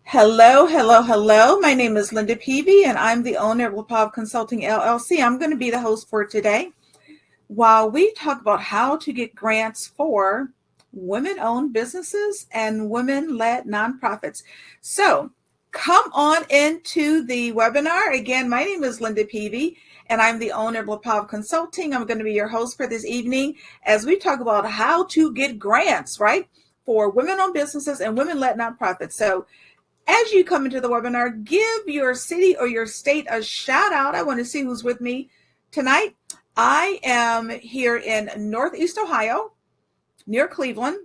Hello, hello, hello. My name is Linda Peavy, and I'm the owner of LaPav Consulting LLC. I'm going to be the host for today while we talk about how to get grants for women-owned businesses and women-led nonprofits. So come on into the webinar. Again, my name is Linda Peavy, and I'm the owner of LaPav Consulting. I'm going to be your host for this evening as we talk about how to get grants, right, for women-owned businesses and women-led nonprofits. So as you come into the webinar, give your city or your state a shout out. I want to see who's with me tonight. I am here in Northeast Ohio, near Cleveland,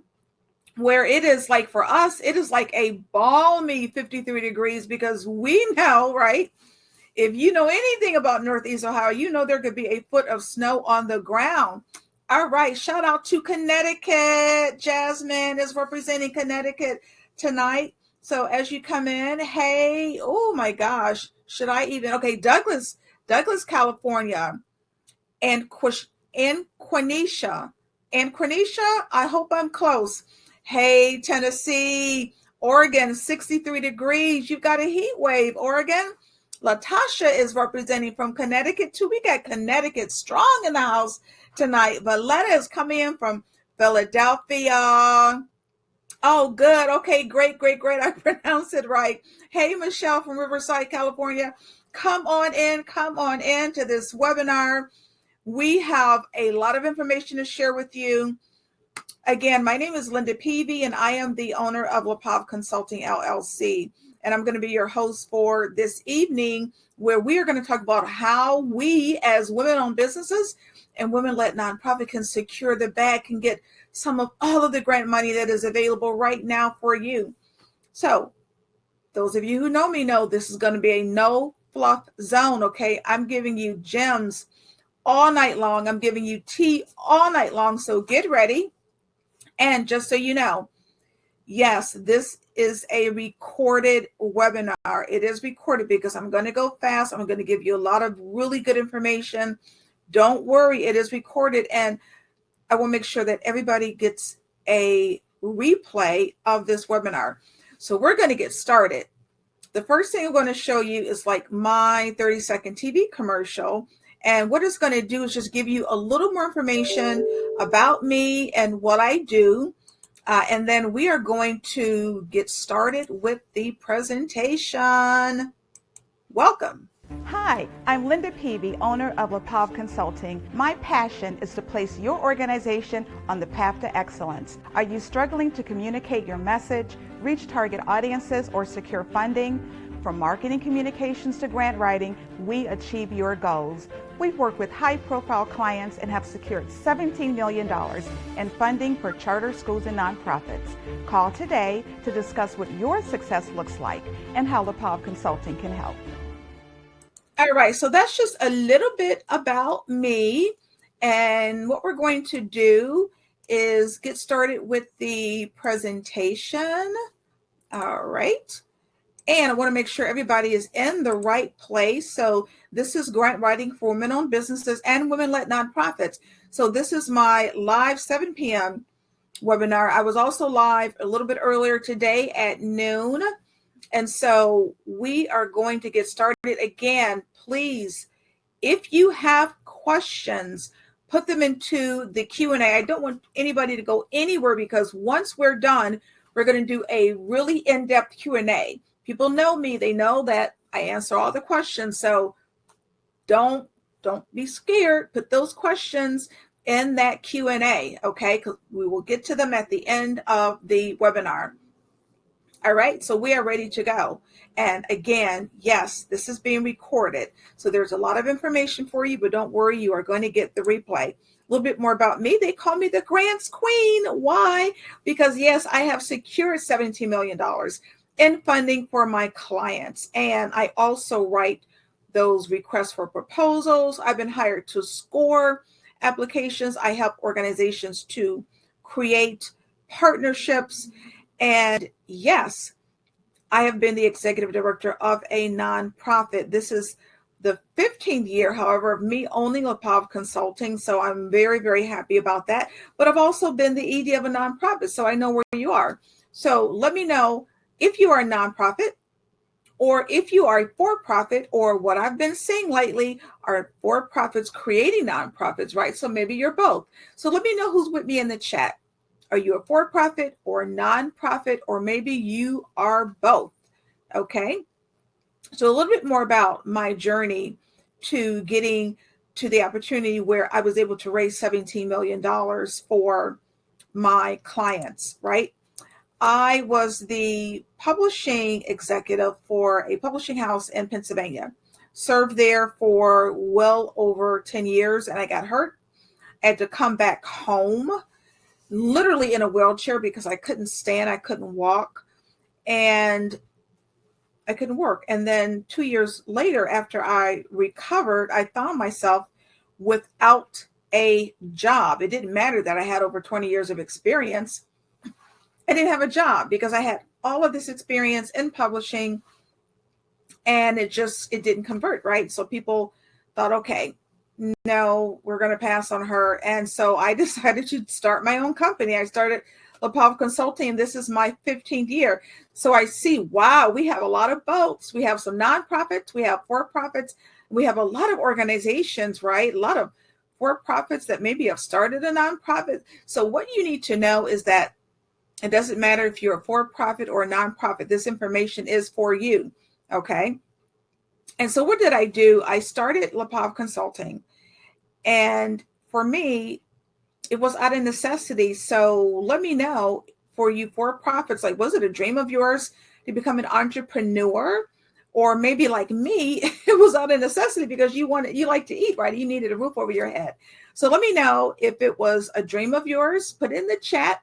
where it is like for us, it is like a balmy 53 degrees because we know, right? If you know anything about Northeast Ohio, you know there could be a foot of snow on the ground. All right, shout out to Connecticut. Jasmine is representing Connecticut tonight. So as you come in, hey, oh my gosh, should I even? Okay, Douglas, California, and Quenisha, I hope I'm close. Hey, Tennessee, Oregon, 63 degrees. You've got a heat wave, Oregon. Latasha is representing from Connecticut too. We got Connecticut strong in the house tonight. Valletta is coming in from Philadelphia. Oh, good. Okay, great. I pronounced it right. Hey, Michelle from Riverside, California. Come on in to this webinar. We have a lot of information to share with you. Again, my name is Linda Peavy, and I am the owner of LaPav Consulting LLC. And I'm going to be your host for this evening, where we are going to talk about how we as women-owned businesses and women-led nonprofit can secure the bag, can get some of all of the grant money that is available right now for you. So those of you who know me know this is going to be a no fluff zone, okay? I'm giving you gems all night long. I'm giving you tea all night long, so get ready. And just so you know, yes, this is a recorded webinar. It is recorded because I'm going to go fast. I'm going to give you a lot of really good information. Don't worry, it is recorded, and I will make sure that everybody gets a replay of this webinar. So we're going to get started. The first thing I'm going to show you is like my 30-second TV commercial. And what it's going to do is just give you a little more information about me and what I do. And then we are going to get started with the presentation. Welcome. Hi, I'm Linda Peavy, owner of LaPav Consulting. My passion is to place your organization on the path to excellence. Are you struggling to communicate your message, reach target audiences, or secure funding? From marketing communications to grant writing, we achieve your goals. We've worked with high-profile clients and have secured $17 million in funding for charter schools and nonprofits. Call today to discuss what your success looks like and how LaPav Consulting can help. All right, so that's just a little bit about me. And what we're going to do is get started with the presentation. All right. And I want to make sure everybody is in the right place. So this is grant writing for women-owned businesses and women-led nonprofits. So this is my live 7 p.m. webinar. I was also live a little bit earlier today at noon. And so we are going to get started. Again, please, if you have questions, put them into the Q&A. I don't want anybody to go anywhere because once we're done, we're going to do a really in-depth Q&A. People know me. They know that I answer all the questions. So don't be scared. Put those questions in that Q&A, okay? Because we will get to them at the end of the webinar. All right, so we are ready to go. And again, yes, this is being recorded. So there's a lot of information for you, but don't worry, you are going to get the replay. A little bit more about me. They call me the Grants Queen. Why? Because yes, I have secured $17 million in funding for my clients. And I also write those requests for proposals. I've been hired to score applications. I help organizations to create partnerships. And yes, I have been the executive director of a nonprofit. This is the 15th year, however, of me owning LaPav Consulting. So I'm very, very happy about that. But I've also been the ED of a nonprofit, so I know where you are. So let me know if you are a nonprofit, or if you are a for-profit, or what I've been seeing lately are for-profits creating nonprofits, right? So maybe you're both. So let me know who's with me in the chat. Are you a for-profit or a nonprofit, or maybe you are both? Okay. So a little bit more about my journey to getting to the opportunity where I was able to raise $17 million for my clients, right? I was the publishing executive for a publishing house in Pennsylvania, served there for well over 10 years, and I got hurt. I had to come back home, literally in a wheelchair because I couldn't stand, I couldn't walk, and I couldn't work. And then 2 years later, after I recovered, I found myself without a job. It didn't matter that I had over 20 years of experience. I didn't have a job because I had all of this experience in publishing, and it didn't convert, right? So people thought, okay, no, we're going to pass on her. And so I decided to start my own company. I started LaPav Consulting, and this is my 15th year. So I see, wow, we have a lot of boats. We have some nonprofits, we have for-profits, we have a lot of organizations, right? A lot of for-profits that maybe have started a nonprofit. So what you need to know is that it doesn't matter if you're a for-profit or a nonprofit, this information is for you, okay? And so what did I do? I started LaPav Consulting. And for me, it was out of necessity. So let me know, for you for-profits, like, was it a dream of yours to become an entrepreneur? Or maybe like me, it was out of necessity because you like to eat, right? You needed a roof over your head. So let me know if it was a dream of yours, put it in the chat,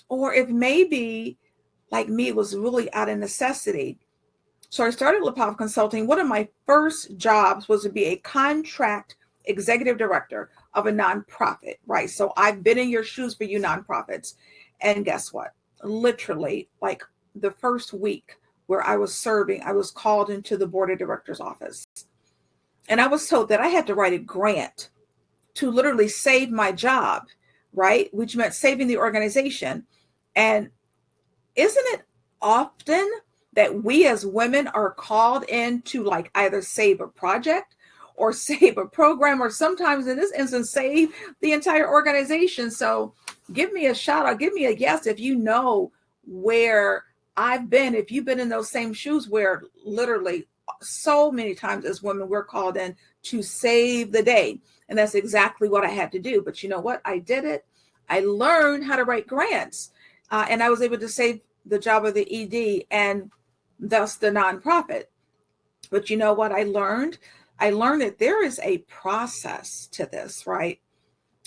or if maybe like me, it was really out of necessity. So I started LaPav Consulting. One of my first jobs was to be a contract executive director of a nonprofit, right? So I've been in your shoes for you nonprofits. And guess what? Literally, like the first week where I was serving, I was called into the board of directors office. And I was told that I had to write a grant to literally save my job, right? Which meant saving the organization. And isn't it often that we as women are called in to like either save a project or save a program, or sometimes in this instance, save the entire organization? So give me a shout out, give me a yes if you know where I've been, if you've been in those same shoes where literally so many times as women, we're called in to save the day. And that's exactly what I had to do. But you know what? I did it. I learned how to write grants, and I was able to save the job of the ED and thus the nonprofit. But you know what I learned? I learned that there is a process to this, right?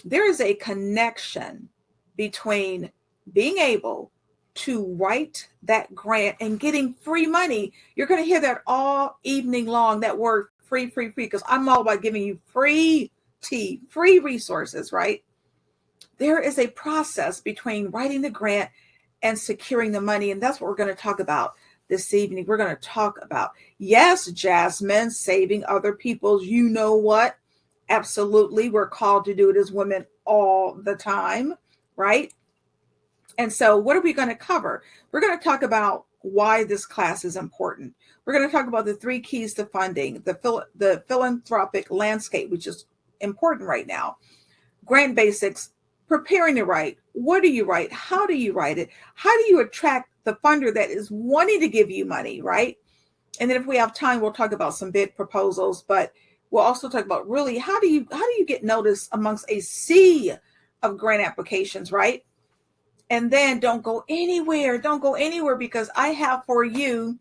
There is a connection between being able to write that grant and getting free money. You're going to hear that all evening long, that word free, because I'm all about giving you free tea, free resources, right? There is a process between writing the grant and securing the money. And that's what we're going to talk about this evening. We're going to talk about, yes, Jasmine, saving other people's, you know what? Absolutely. We're called to do it as women all the time, right? And so what are we going to cover? We're going to talk about why this class is important. We're going to talk about the 3 keys to funding, the philanthropic landscape, which is important right now, grant basics, preparing to write. What do you write? How do you write it? How do you attract the funder that is wanting to give you money, right? And then if we have time, we'll talk about some bid proposals, but we'll also talk about really how do you get noticed amongst a sea of grant applications, right? And then don't go anywhere, because I have for you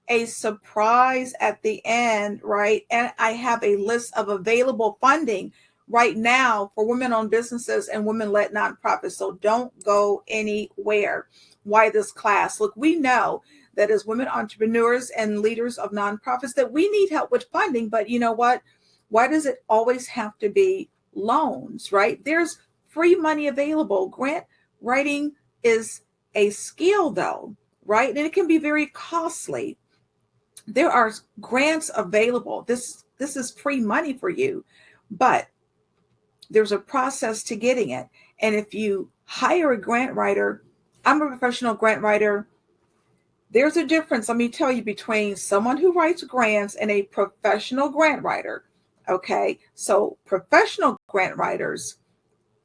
a surprise at the end, right? And I have a list of available funding right now for women-owned businesses and women-led nonprofits. So don't go anywhere. Why this class? Look, we know that as women entrepreneurs and leaders of nonprofits that we need help with funding, but you know what? Why does it always have to be loans, right? There's free money available. Grant writing is a skill though, right? And it can be very costly. There are grants available. This is free money for you, but there's a process to getting it. And if you hire a grant writer, I'm a professional grant writer. There's a difference, let me tell you, between someone who writes grants and a professional grant writer. Okay, so professional grant writers,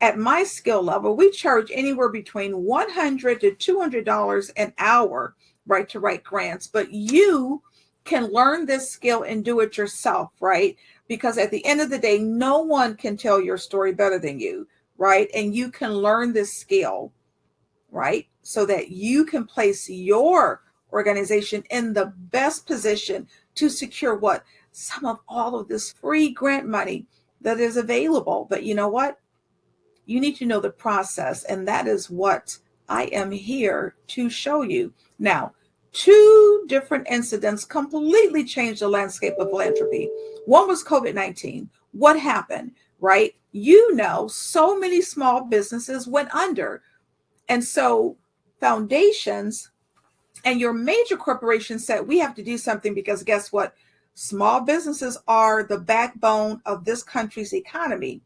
at my skill level, we charge anywhere between $100 to $200 an hour, right, to write grants. But you can learn this skill and do it yourself, right? Because at the end of the day, no one can tell your story better than you, right? And you can learn this skill, right? So that you can place your organization in the best position to secure what? Some of all of this free grant money that is available. But you know what? You need to know the process, and that is what I am here to show you. Now, two different incidents completely changed the landscape of philanthropy. One was COVID-19. What happened, right? You know, so many small businesses went under. And so foundations and your major corporations said, we have to do something, because guess what? Small businesses are the backbone of this country's economy.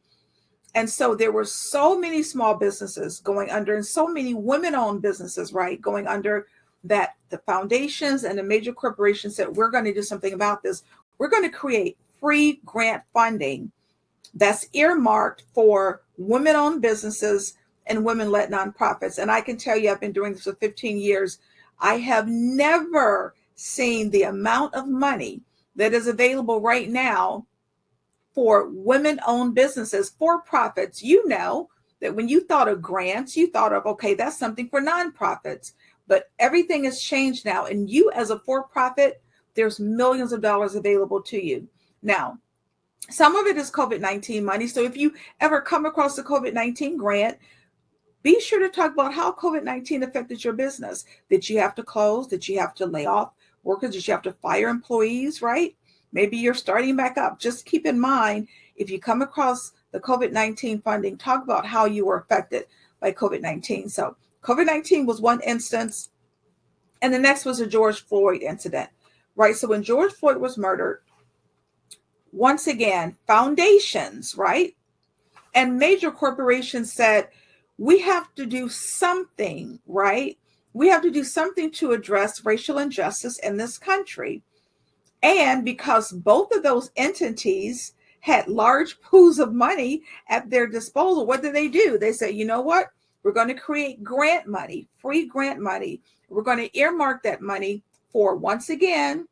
And so there were so many small businesses going under, and so many women-owned businesses, right, going under, that the foundations and the major corporations said, we're going to do something about this. We're going to create free grant funding that's earmarked for women-owned businesses and women-led nonprofits. And I can tell you, I've been doing this for 15 years. I have never seen the amount of money that is available right now for women-owned businesses, for profits. You know that when you thought of grants, you thought of, okay, that's something for nonprofits. But everything has changed now. And you as a for-profit, there's millions of dollars available to you. Now, some of it is COVID-19 money. So if you ever come across a COVID-19 grant, be sure to talk about how COVID-19 affected your business. Did you have to close? Did you have to lay off workers? Did you have to fire employees, right? Maybe you're starting back up. Just keep in mind, if you come across the COVID-19 funding, talk about how you were affected by COVID-19. So COVID-19 was one instance. And the next was the George Floyd incident, right? So when George Floyd was murdered, once again, foundations, right, and major corporations said, we have to do something, right? We have to do something to address racial injustice in this country. And because both of those entities had large pools of money at their disposal, what did? They said, you know what? We're going to create grant money, free grant money. We're going to earmark that money for, once again,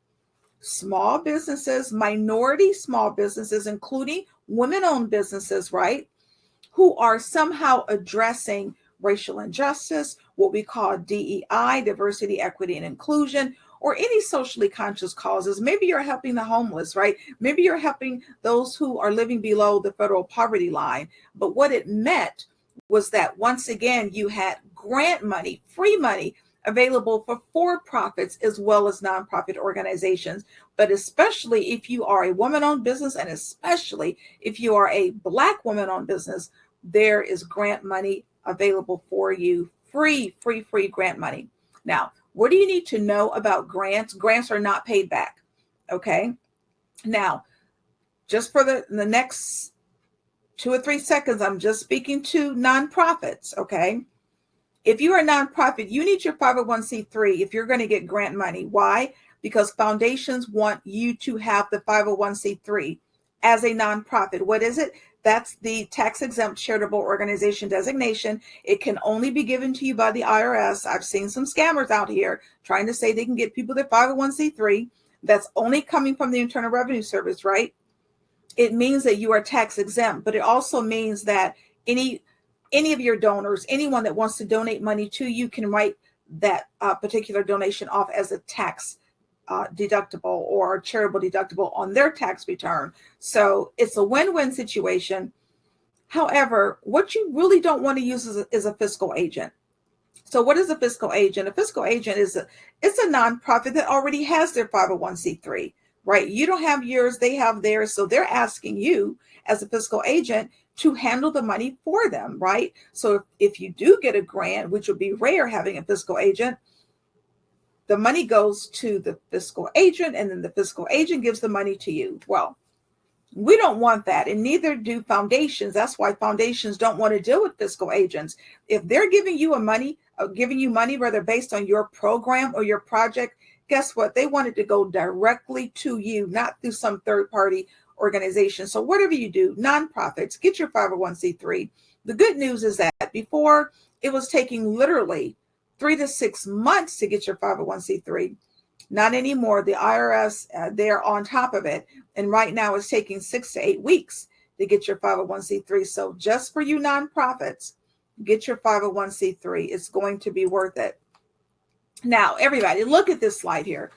small businesses, minority small businesses, including women-owned businesses, right, who are somehow addressing racial injustice, what we call DEI, diversity, equity, and inclusion, or any socially conscious causes. Maybe you're helping the homeless, right? Maybe you're helping those who are living below the federal poverty line. But what it meant was that, once again, you had grant money, free money available for profits as well as nonprofit organizations. But especially if you are a woman-owned business, and especially if you are a Black woman-owned business, there is grant money available for you. Free grant money. Now, what do you need to know about grants? Grants are not paid back. Okay. Now, just for the next 2 or 3 seconds, I'm just speaking to nonprofits. Okay. If you are a nonprofit, you need your 501c3 if you're going to get grant money. Why? Because foundations want you to have the 501c3 as a nonprofit. What is it? That's the tax-exempt charitable organization designation. It can only be given to you by the IRS. I've seen some scammers out here trying to say they can get people their 501c3. That's only coming from the Internal Revenue Service, right? It means that you are tax-exempt, but it also means that any of your donors, anyone that wants to donate money to you, can write that particular donation off as a tax deductible or charitable deductible on their tax return. So it's a win-win situation. However, what you really don't want to use is a fiscal agent. So what is a fiscal agent? A fiscal agent it's a nonprofit that already has their 501c3, right? You don't have yours, they have theirs. So they're asking you as a fiscal agent to handle the money for them, right? So if you do get a grant, which would be rare having a fiscal agent, the money goes to the fiscal agent, and then the fiscal agent gives the money to you. Well, We don't want that, and neither do foundations. That's why foundations don't want to deal with fiscal agents. If they're giving you giving you money, whether based on your program or your project, guess what? They want it to go directly to you, not through some third-party organization. So whatever you do, nonprofits, get your 501c3. The good news is that before it was taking literally 3 to 6 months to get your 501c3. Not anymore. The IRS, they're on top of it. And right now it's taking 6 to 8 weeks to get your 501c3. So just for you nonprofits, get your 501c3. It's going to be worth it. Now, everybody, look at this slide here.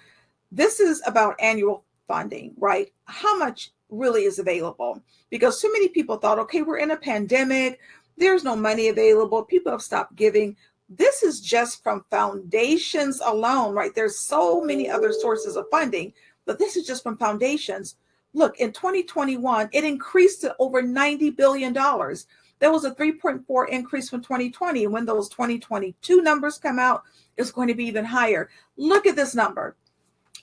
This is about annual funding, right? How much really is available? Because too many people thought, okay, we're in a pandemic. There's no money available. People have stopped giving. This is just from foundations alone, right? There's so many other sources of funding, but this is just from foundations. Look, in 2021, it increased to over $90 billion. There was a 3.4 increase from 2020. And when those 2022 numbers come out, it's going to be even higher. Look at this number.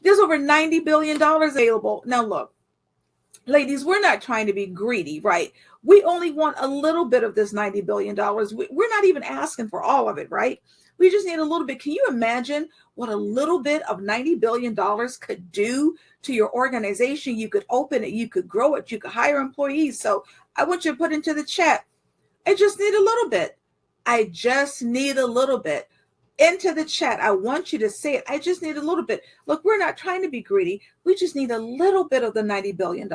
There's over $90 billion available. Now, look, ladies, we're not trying to be greedy, right? We only want a little bit of this $90 billion. We're not even asking for all of it, right? We just need a little bit. Can you imagine what a little bit of $90 billion could do to your organization? You could open it, you could grow it, you could hire employees. So I want you to put into the chat, I just need a little bit. I just need a little bit. Into the chat, I want you to say it. I just need a little bit. Look, we're not trying to be greedy. We just need a little bit of the $90 billion.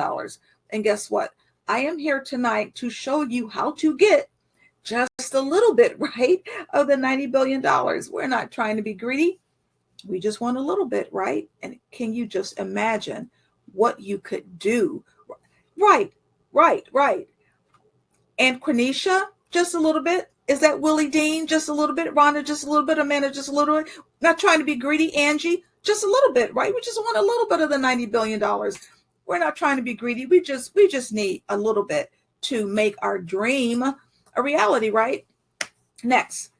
And guess what? I am here tonight to show you how to get just a little bit, right, of the $90 billion. We're not trying to be greedy. We just want a little bit, right? And can you just imagine what you could do? Right. And Quenisha, just a little bit. Is that Willie Dean? Just a little bit. Rhonda, just a little bit. Amanda, just a little bit. Not trying to be greedy. Angie, just a little bit, right? We just want a little bit of the $90 billion. We're not trying to be greedy. We just need a little bit to make our dream a reality, right? Next,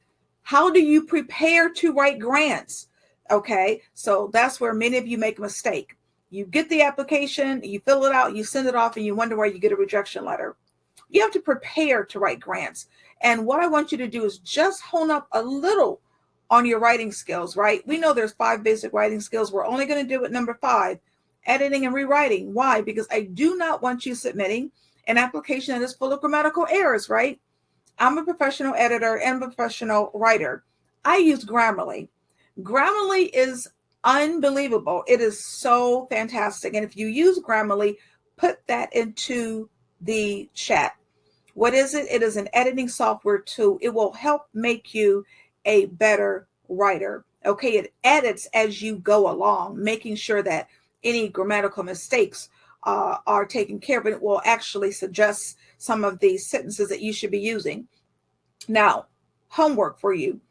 how do you prepare to write grants? Okay, so that's where many of you make a mistake. You get the application, you fill it out, you send it off, and you wonder why you get a rejection letter. You have to prepare to write grants. And what I want you to do is just hone up a little on your writing skills, right? We know there's 5 basic writing skills. We're only going to do it number 5, editing and rewriting. Why? Because I do not want you submitting an application that is full of grammatical errors, right? I'm a professional editor and a professional writer. I use Grammarly. Grammarly is unbelievable. It is so fantastic. And if you use Grammarly, put that into the chat. What is it? It is an editing software tool. It will help make you a better writer. Okay, it edits as you go along, making sure that any grammatical mistakes are taken care of. It will actually suggest some of the sentences that you should be using. Now, homework for you.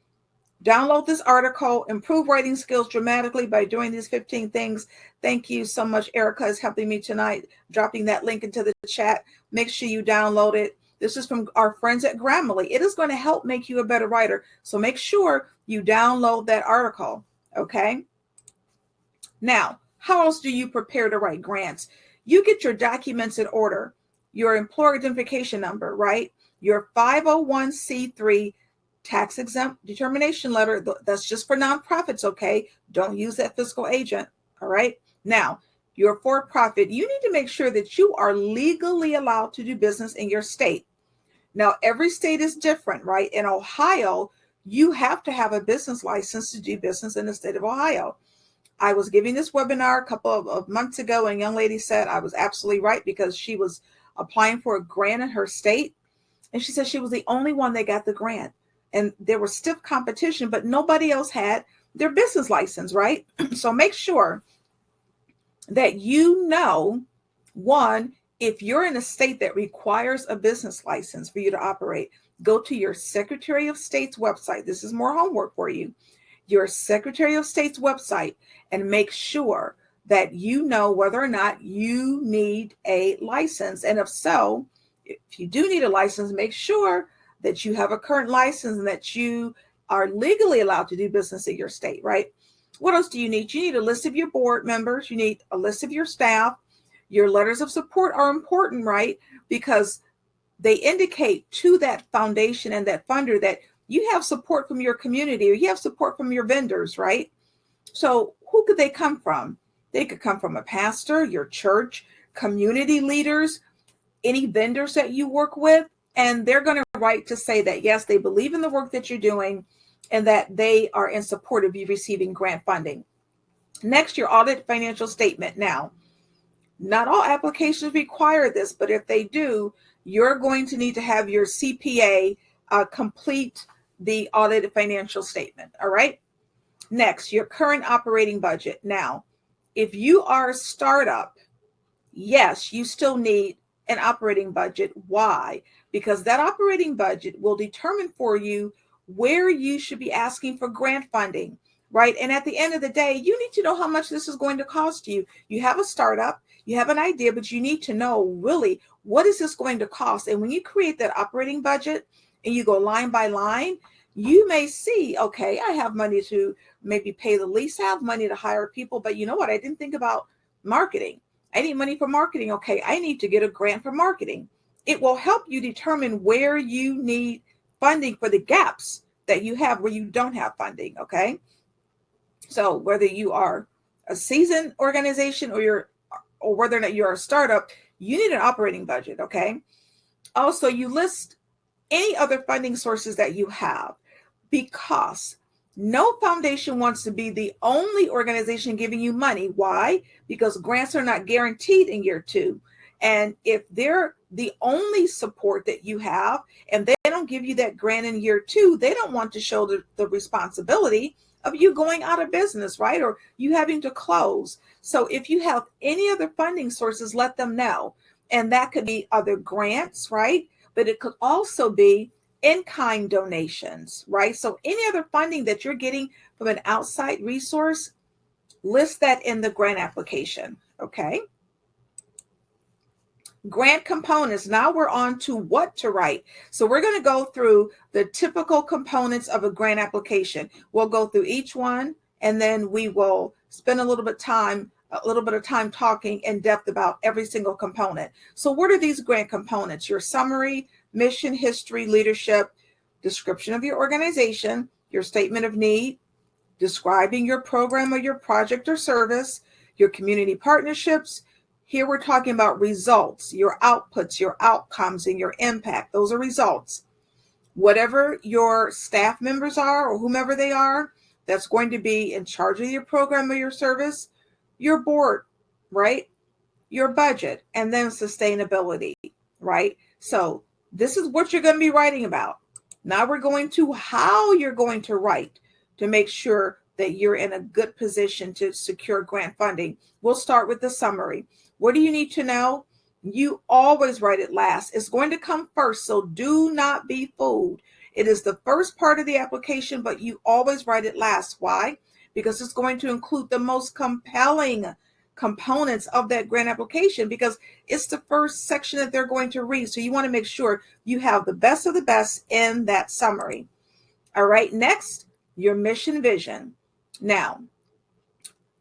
Download this article, improve writing skills dramatically by doing these 15 things. Thank you so much. Erica is helping me tonight, dropping that link into the chat. Make sure you download it. This is from our friends at Grammarly. It is going to help make you a better writer. So make sure you download that article. Okay. Now, how else do you prepare to write grants? You get your documents in order, your employer identification number, right? Your 501c3 tax exempt determination letter. That's just for nonprofits. Okay. Don't use that fiscal agent. All right. Now, your for-profit, you need to make sure that you are legally allowed to do business in your state. Now, every state is different, right? In Ohio, you have to have a business license to do business in the state of Ohio. I was giving this webinar a couple of months ago, and a young lady said I was absolutely right because she was applying for a grant in her state. And she said she was the only one that got the grant. And there was stiff competition, but nobody else had their business license, right? So make sure that you know, one, if you're in a state that requires a business license for you to operate, go to your Secretary of State's website. This is more homework for you. Your Secretary of State's website, and make sure that you know whether or not you need a license. And if so, if you do need a license, make sure that you have a current license and that you are legally allowed to do business in your state, right? What else do you need? You need a list of your board members. You need a list of your staff. Your letters of support are important, right? Because they indicate to that foundation and that funder that you have support from your community, or you have support from your vendors, right? So who could they come from? They could come from a pastor, your church, community leaders, any vendors that you work with, and they're going to write to say that, yes, they believe in the work that you're doing and that they are in support of you receiving grant funding. Next, your audit financial statement. Now, not all applications require this, but if they do, you're going to need to have your CPA complete the audited financial statement. All right. Next, your current operating budget. Now, if you are a startup, yes, you still need an operating budget. Why? Because that operating budget will determine for you where you should be asking for grant funding, right? And at the end of the day, you need to know how much this is going to cost you. You have a startup, you have an idea, but you need to know really what is this going to cost. And when you create that operating budget and you go line by line, you may see, okay, I have money to maybe pay the lease, I have money to hire people, but you know what? I didn't think about marketing. I need money for marketing. Okay, I need to get a grant for marketing. It will help you determine where you need funding for the gaps that you have where you don't have funding. Okay, so whether you are a seasoned organization or whether or not you're a startup, you need an operating budget. Okay, also you list any other funding sources that you have, because no foundation wants to be the only organization giving you money. Why? Because grants are not guaranteed in year 2. And if they're the only support that you have and they don't give you that grant in year 2, they don't want to show the responsibility of you going out of business, right? Or you having to close. So if you have any other funding sources, let them know. And that could be other grants, right? But it could also be in-kind donations, right? So any other funding that you're getting from an outside resource, list that in the grant application, okay? Grant components. Now we're on to what to write. So we're going to go through the typical components of a grant application. We'll go through each one, and then we will spend a little bit of time talking in depth about every single component. So what are these grant components? Your summary, mission, history, leadership, description of your organization, your statement of need, describing your program or your project or service, your community partnerships. Here we're talking about results, your outputs, your outcomes, and your impact. Those are results. Whatever your staff members are or whomever they are, that's going to be in charge of your program or your service, your board, right? Your budget, and then sustainability, right? So this is what you're going to be writing about. Now we're going to how you're going to write to make sure that you're in a good position to secure grant funding. We'll start with the summary. What do you need to know? You always write it last. It's going to come first, so do not be fooled. It is the first part of the application, but you always write it last. Why? Because it's going to include the most compelling components of that grant application, because it's the first section that they're going to read. So you want to make sure you have the best of the best in that summary. All right, next, your mission vision. Now,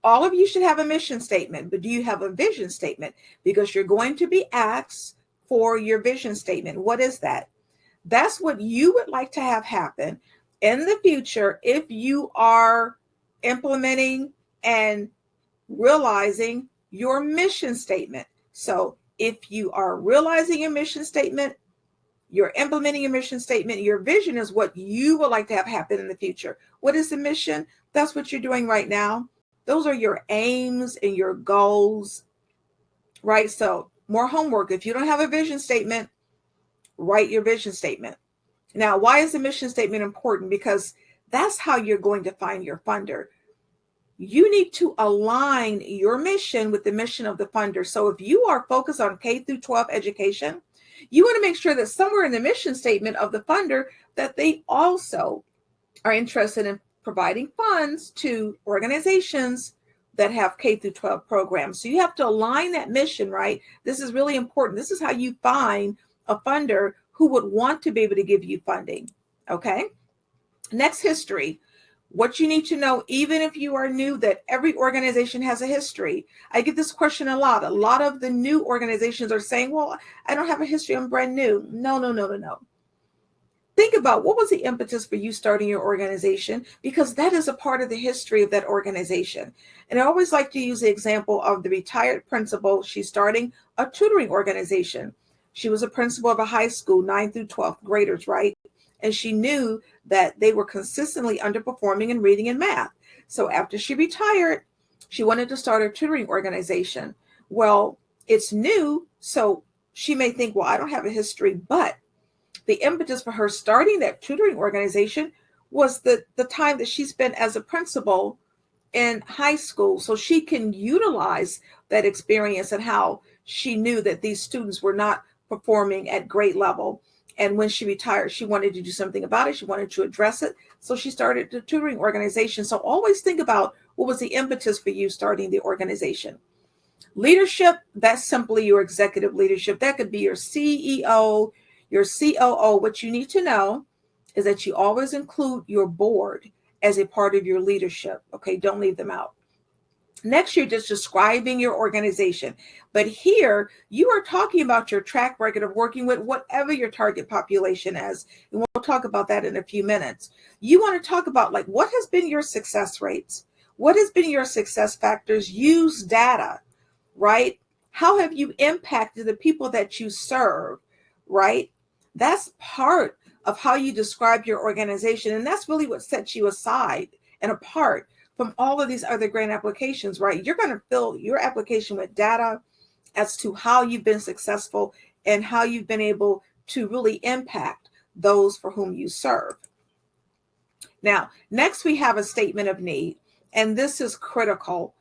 all of you should have a mission statement, but do you have a vision statement? Because you're going to be asked for your vision statement. What is that? That's what you would like to have happen in the future if you are implementing and realizing your mission statement. So if you are realizing your mission statement, you're implementing your mission statement, your vision is what you would like to have happen in the future. What is the mission? That's what you're doing right now. Those are your aims and your goals, right? So more homework. If you don't have a vision statement, write your vision statement. Now, why is the mission statement important? Because that's how you're going to find your funder. You need to align your mission with the mission of the funder. So if you are focused on K through 12 education, you want to make sure that somewhere in the mission statement of the funder that they also are interested in providing funds to organizations that have K through 12 programs. So you have to align that mission, right? This is really important. This is how you find a funder who would want to be able to give you funding. Okay. Next, history. What you need to know, even if you are new, that every organization has a history. I get this question a lot. A lot of the new organizations are saying, well, I don't have a history. I'm brand new. No, no, no, no, no. Think about what was the impetus for you starting your organization, because that is a part of the history of that organization. And I always like to use the example of the retired principal. She's starting a tutoring organization. She was a principal of a high school, 9th through 12th graders, right? And she knew that they were consistently underperforming in reading and math. So after she retired, she wanted to start a tutoring organization. Well, it's new, so she may think, well, I don't have a history, but the impetus for her starting that tutoring organization was the time that she spent as a principal in high school. So she can utilize that experience and how she knew that these students were not performing at grade level. And when she retired, she wanted to do something about it. She wanted to address it. So she started the tutoring organization. So always think about what was the impetus for you starting the organization. Leadership, that's simply your executive leadership. That could be your CEO, your COO. What you need to know is that you always include your board as a part of your leadership. Okay, don't leave them out. Next, you're just describing your organization. But here, you are talking about your track record of working with whatever your target population is. And we'll talk about that in a few minutes. You want to talk about, like, what has been your success rates? What has been your success factors? Use data, right? How have you impacted the people that you serve, right? That's part of how you describe your organization. And that's really what sets you aside and apart from all of these other grant applications, right? You're going to fill your application with data as to how you've been successful and how you've been able to really impact those for whom you serve. Now, next we have a statement of need, and this is critical.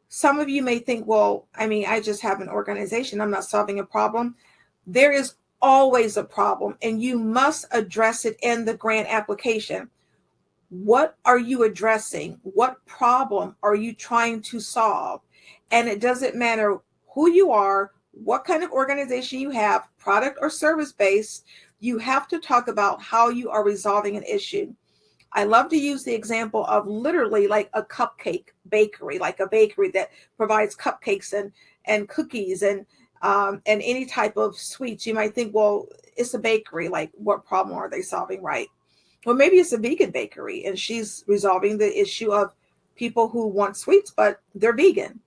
Some of you may think, well, I just have an organization. I'm not solving a problem. There is always a problem, and you must address it in the grant application. What are you addressing? What problem are you trying to solve? And it doesn't matter who you are, what kind of organization you have, product or service based, you have to talk about how you are resolving an issue. I love to use the example of literally like a cupcake bakery, like a bakery that provides cupcakes and cookies and any type of sweets. You might think, well, it's a bakery. Like, what problem are they solving, right? Or maybe it's a vegan bakery and she's resolving the issue of people who want sweets, but they're vegan,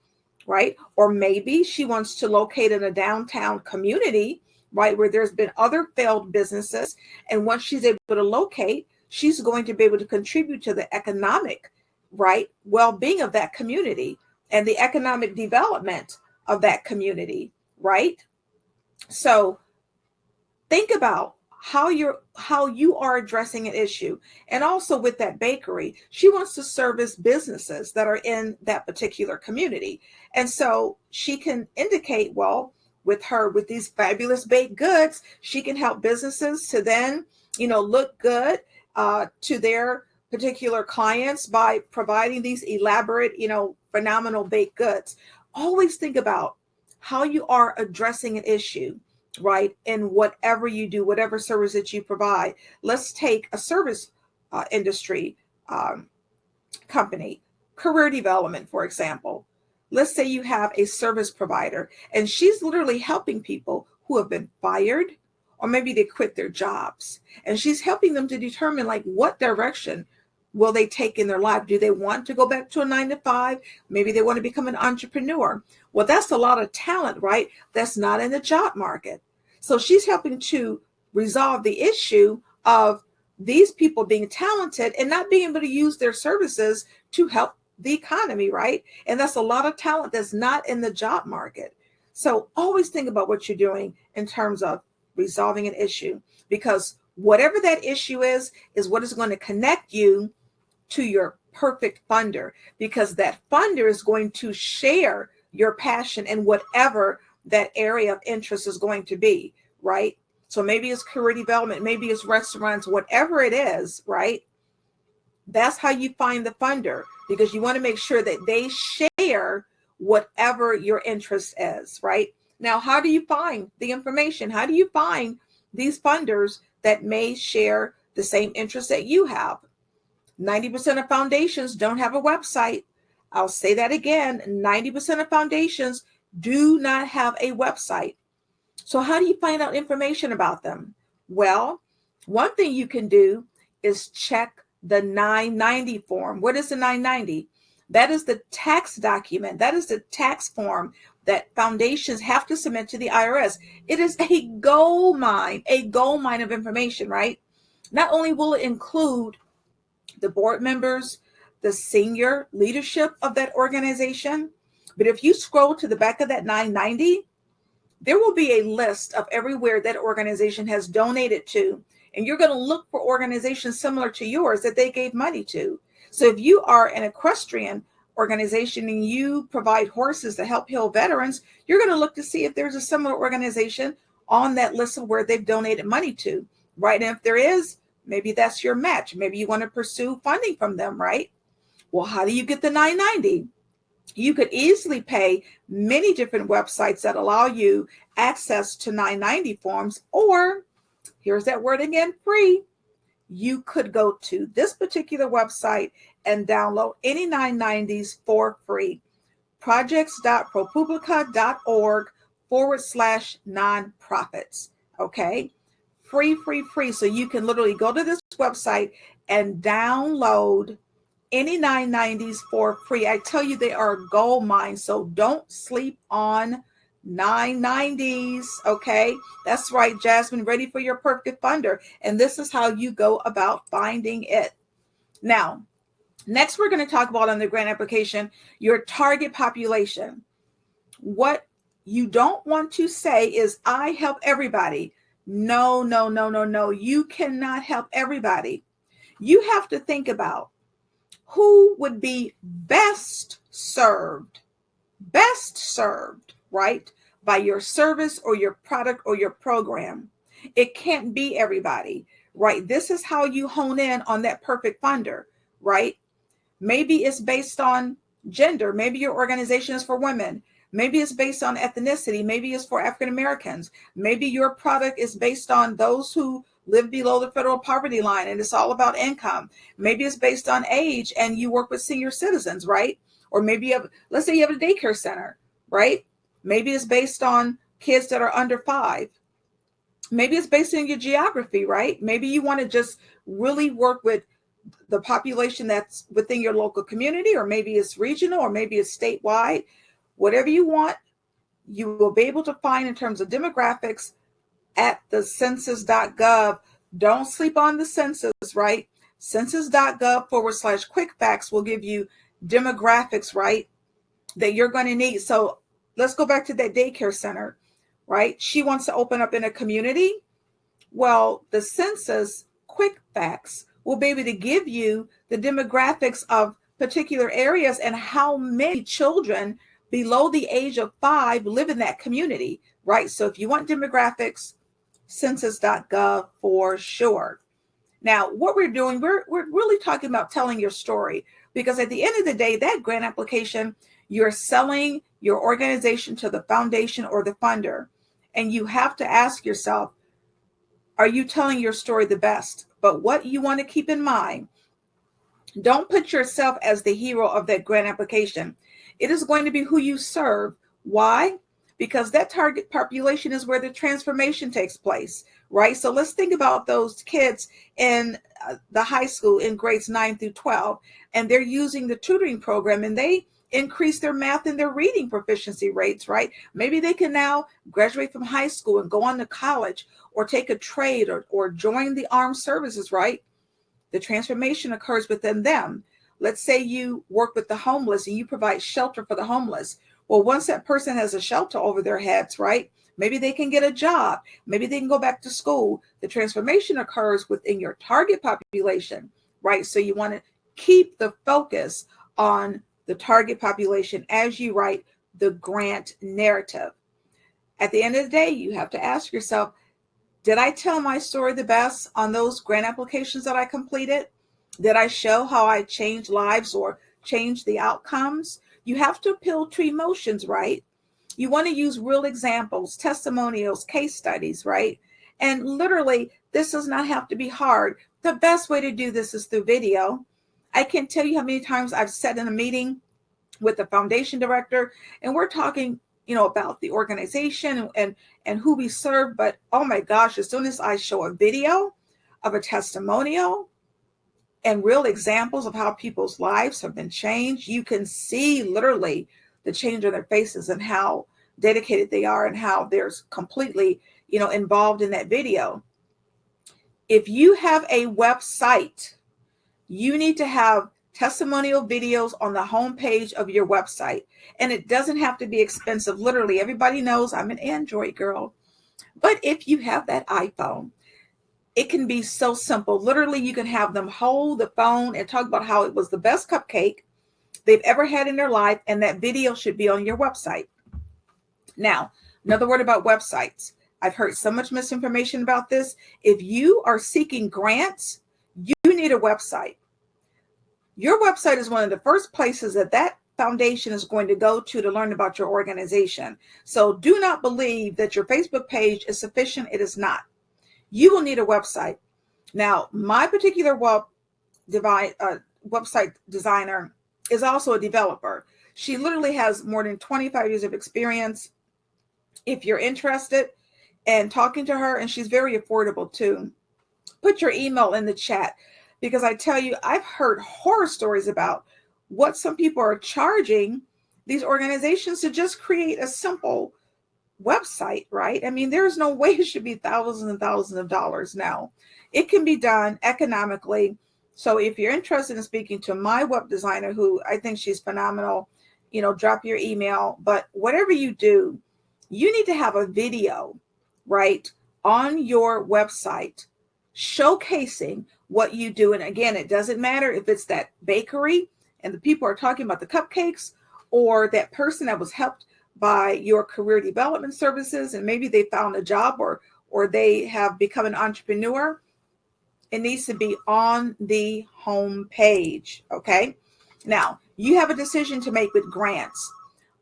right? Or maybe she wants to locate in a downtown community, right, where there's been other failed businesses. And once she's able to locate, she's going to be able to contribute to the economic, right, well-being of that community and the economic development of that community, right? So think about how you are addressing an issue. And also with that bakery, she wants to service businesses that are in that particular community. And so she can indicate, well, with these fabulous baked goods, she can help businesses to then, look good to their particular clients by providing these elaborate, phenomenal baked goods. Always think about how you are addressing an issue, right? In whatever you do, whatever service that you provide. Let's take a service industry company, career development, for example. Let's say you have a service provider and she's literally helping people who have been fired or maybe they quit their jobs. And she's helping them to determine, like, what direction will they take in their life? Do they want to go back to a 9-to-5? Maybe they want to become an entrepreneur. Well, that's a lot of talent, right? That's not in the job market. So she's helping to resolve the issue of these people being talented and not being able to use their services to help the economy, right? And that's a lot of talent that's not in the job market. So always think about what you're doing in terms of resolving an issue, because whatever that issue is what is going to connect you to your perfect funder, because that funder is going to share your passion in whatever that area of interest is going to be, right? So maybe it's career development, maybe it's restaurants, whatever it is, right? That's how you find the funder, because you want to make sure that they share whatever your interest is, right? Now, how do you find the information? How do you find these funders that may share the same interests that you have? 90% of foundations don't have a website. I'll say that again. 90% of foundations do not have a website. So how do you find out information about them? Well, one thing you can do is check the 990 form. What is the 990? That is the tax document. That is the tax form that foundations have to submit to the IRS. It is a gold mine of information, right? Not only will it include the board members, the senior leadership of that organization, but if you scroll to the back of that 990, there will be a list of everywhere that organization has donated to. And you're going to look for organizations similar to yours that they gave money to. So if you are an equestrian organization and you provide horses to help heal veterans, you're going to look to see if there's a similar organization on that list of where they've donated money to, right? And if there is, maybe that's your match. Maybe you want to pursue funding from them, right? Well, how do you get the 990? You could easily pay many different websites that allow you access to 990 forms, or here's that word again, free. You could go to this particular website and download any 990s for free. projects.propublica.org/nonprofits. Okay. Free. So you can literally go to this website and download any 990s for free. I tell you, they are a gold mine. So don't sleep on 990s. Okay. That's right, Jasmine, ready for your perfect funder. And this is how you go about finding it. Now, next, we're going to talk about on the grant application, your target population. What you don't want to say is, I help everybody. No. You cannot help everybody. You have to think about who would be best served, right, by your service or your product or your program. It can't be everybody, right? This is how you hone in on that perfect funder, right? Maybe it's based on gender. Maybe your organization is for women. Maybe it's based on ethnicity. Maybe it's for African Americans. Maybe your product is based on those who live below the federal poverty line and it's all about income. Maybe it's based on age and you work with senior citizens, right? Or maybe let's say you have a daycare center, right? Maybe it's based on kids that are under 5. Maybe it's based on your geography, right? Maybe you want to just really work with the population that's within your local community, or maybe it's regional, or maybe it's statewide. Whatever you want, you will be able to find in terms of demographics at the census.gov. Don't sleep on the census, right? Census.gov/quick facts will give you demographics, right, that you're going to need. So let's go back to that daycare center, right? She wants to open up in a community. Well, the census quick facts will be able to give you the demographics of particular areas and how many children below the age of 5 live in that community, right? So if you want demographics, census.gov for sure. Now, what we're doing, we're really talking about telling your story, because at the end of the day, that grant application, you're selling your organization to the foundation or the funder. And you have to ask yourself, are you telling your story the best? But what you want to keep in mind, don't put yourself as the hero of that grant application. It is going to be who you serve. Why? Because that target population is where the transformation takes place, right? So let's think about those kids in the high school in grades 9 through 12, and they're using the tutoring program and they increase their math and their reading proficiency rates, right? Maybe they can now graduate from high school and go on to college or take a trade or join the armed services, right? The transformation occurs within them. Let's say you work with the homeless and you provide shelter for the homeless. Well, once that person has a shelter over their heads, right? Maybe they can get a job. Maybe they can go back to school. The transformation occurs within your target population, right? So you want to keep the focus on the target population as you write the grant narrative. At the end of the day, you have to ask yourself, did I tell my story the best on those grant applications that I completed? Did I show how I changed lives or changed the outcomes? You have to appeal to emotions, right? You want to use real examples, testimonials, case studies, right? And literally, this does not have to be hard. The best way to do this is through video. I can't tell you how many times I've sat in a meeting with the foundation director and we're talking, about the organization and who we serve. But oh my gosh, as soon as I show a video of a testimonial and real examples of how people's lives have been changed, you can see literally the change on their faces and how dedicated they are and how they're completely, involved in that video. If you have a website, you need to have testimonial videos on the homepage of your website. And it doesn't have to be expensive. Literally, everybody knows I'm an Android girl. But if you have that iPhone, it can be so simple. Literally, you can have them hold the phone and talk about how it was the best cupcake they've ever had in their life. And that video should be on your website. Now, another word about websites. I've heard so much misinformation about this. If you are seeking grants, you need a website. Your website is one of the first places that foundation is going to go to learn about your organization. So do not believe that your Facebook page is sufficient. It is not. You will need a website. Now, my particular website designer is also a developer. She literally has more than 25 years of experience. If you're interested in talking to her, and she's very affordable too, put your email in the chat. Because I tell you, I've heard horror stories about what some people are charging these organizations to just create a simple website, right? I mean, there's no way it should be thousands and thousands of dollars now. It can be done economically. So if you're interested in speaking to my web designer, who I think she's phenomenal, drop your email. But whatever you do, you need to have a video, right, on your website showcasing what you do. And again, it doesn't matter if it's that bakery and the people are talking about the cupcakes, or that person that was helped by your career development services and maybe they found a job or they have become an entrepreneur. It needs to be on the home page. Okay. Now you have a decision to make with grants.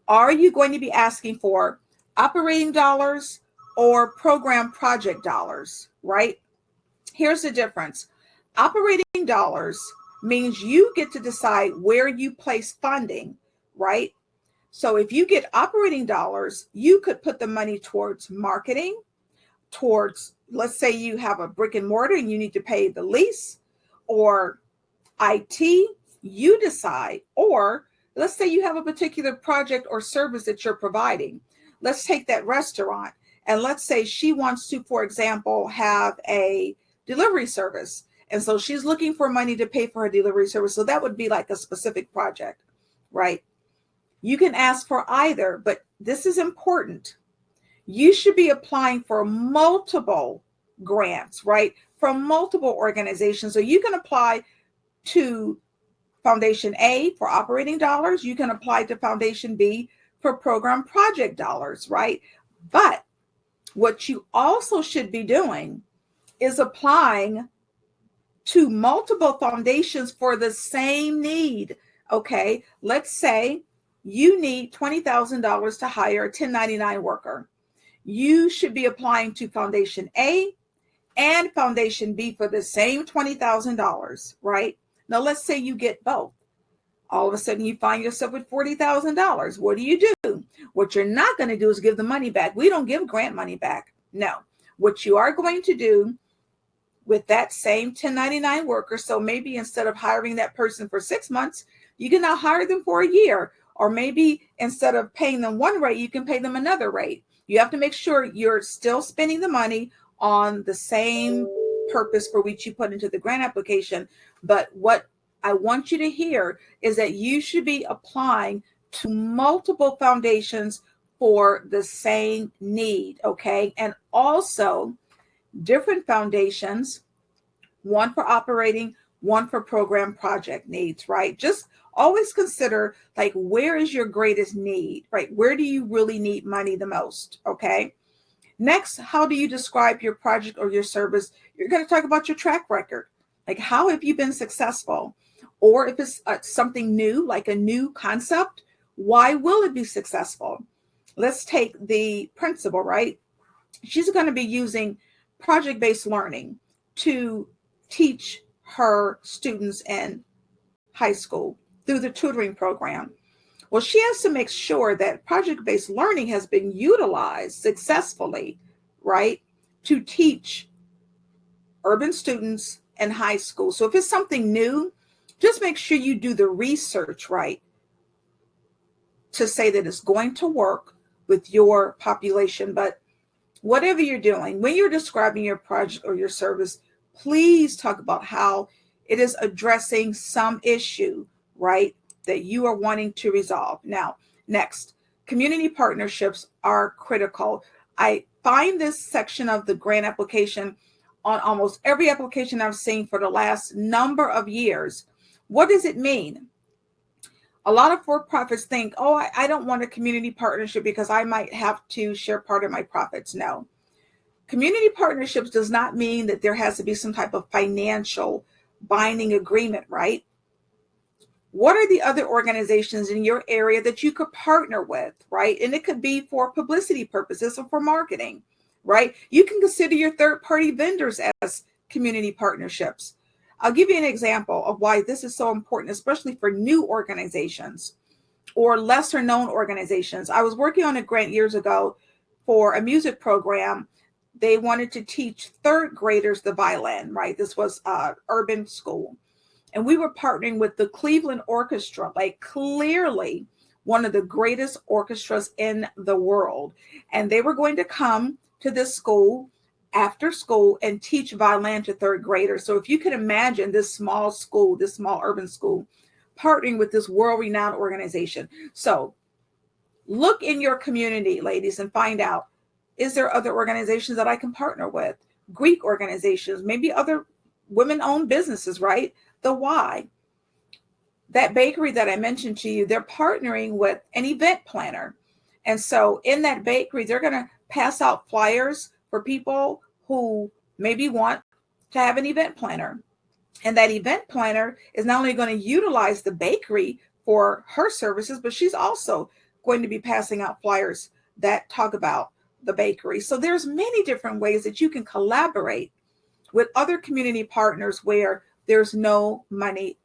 Are you going to be asking for operating dollars or program project dollars, right? Here's the difference. Operating dollars means you get to decide where you place funding, right? So if you get operating dollars, you could put the money towards marketing, towards, let's say you have a brick and mortar and you need to pay the lease, or IT, you decide. Or let's say you have a particular project or service that you're providing. Let's take that restaurant, and let's say she wants to, for example, have a delivery service. And so she's looking for money to pay for her delivery service. So that would be like a specific project, right? You can ask for either, but this is important. You should be applying for multiple grants, right? From multiple organizations. So you can apply to Foundation A for operating dollars. You can apply to Foundation B for program project dollars, right? But what you also should be doing is applying to multiple foundations for the same need. Okay, let's say you need $20,000 to hire a 1099 worker. You should be applying to Foundation A and Foundation B for the same $20,000, right? Now, let's say you get both. All of a sudden, you find yourself with $40,000. What do? What you're not going to do is give the money back. We don't give grant money back. No. What you are going to do with that same 1099 worker, so maybe instead of hiring that person for 6 months, you can now hire them for a year. Or maybe instead of paying them one rate, you can pay them another rate. You have to make sure you're still spending the money on the same purpose for which you put into the grant application. But what I want you to hear is that you should be applying to multiple foundations for the same need, okay? And also different foundations, one for operating, one for program project needs, right? Just always consider, like, where is your greatest need, right? Where do you really need money the most, okay? Next, how do you describe your project or your service? You're going to talk about your track record. Like, how have you been successful? Or if it's something new, like a new concept, why will it be successful? Let's take the principal, right? She's going to be using project-based learning to teach her students and high school through the tutoring program. Well, she has to make sure that project-based learning has been utilized successfully, right, to teach urban students in high school. So if it's something new, just make sure you do the research right to say that it's going to work with your population. But whatever you're doing, when you're describing your project or your service, please talk about how it is addressing some issue, right, that you are wanting to resolve. Now, next, community partnerships are critical. I find this section of the grant application on almost every application I've seen for the last number of years. What does it mean? A lot of for-profits think, oh, I don't want a community partnership because I might have to share part of my profits. No. Community partnerships does not mean that there has to be some type of financial binding agreement, right? What are the other organizations in your area that you could partner with, right? And it could be for publicity purposes or for marketing, right? You can consider your third-party vendors as community partnerships. I'll give you an example of why this is so important, especially for new organizations or lesser known organizations. I was working on a grant years ago for a music program. They wanted to teach third graders the violin, right? This was an urban school. And we were partnering with the Cleveland Orchestra, like clearly one of the greatest orchestras in the world. And they were going to come to this school after school and teach violin to third graders. So if you can imagine this small school, this small urban school, partnering with this world-renowned organization. So look in your community, ladies, and find out, is there other organizations that I can partner with? Greek organizations, maybe other women-owned businesses, right? The why. That bakery that I mentioned to you, they're partnering with an event planner. And so in that bakery, they're going to pass out flyers for people who maybe want to have an event planner. And that event planner is not only going to utilize the bakery for her services, but she's also going to be passing out flyers that talk about the bakery. So there's many different ways that you can collaborate with other community partners where there's no money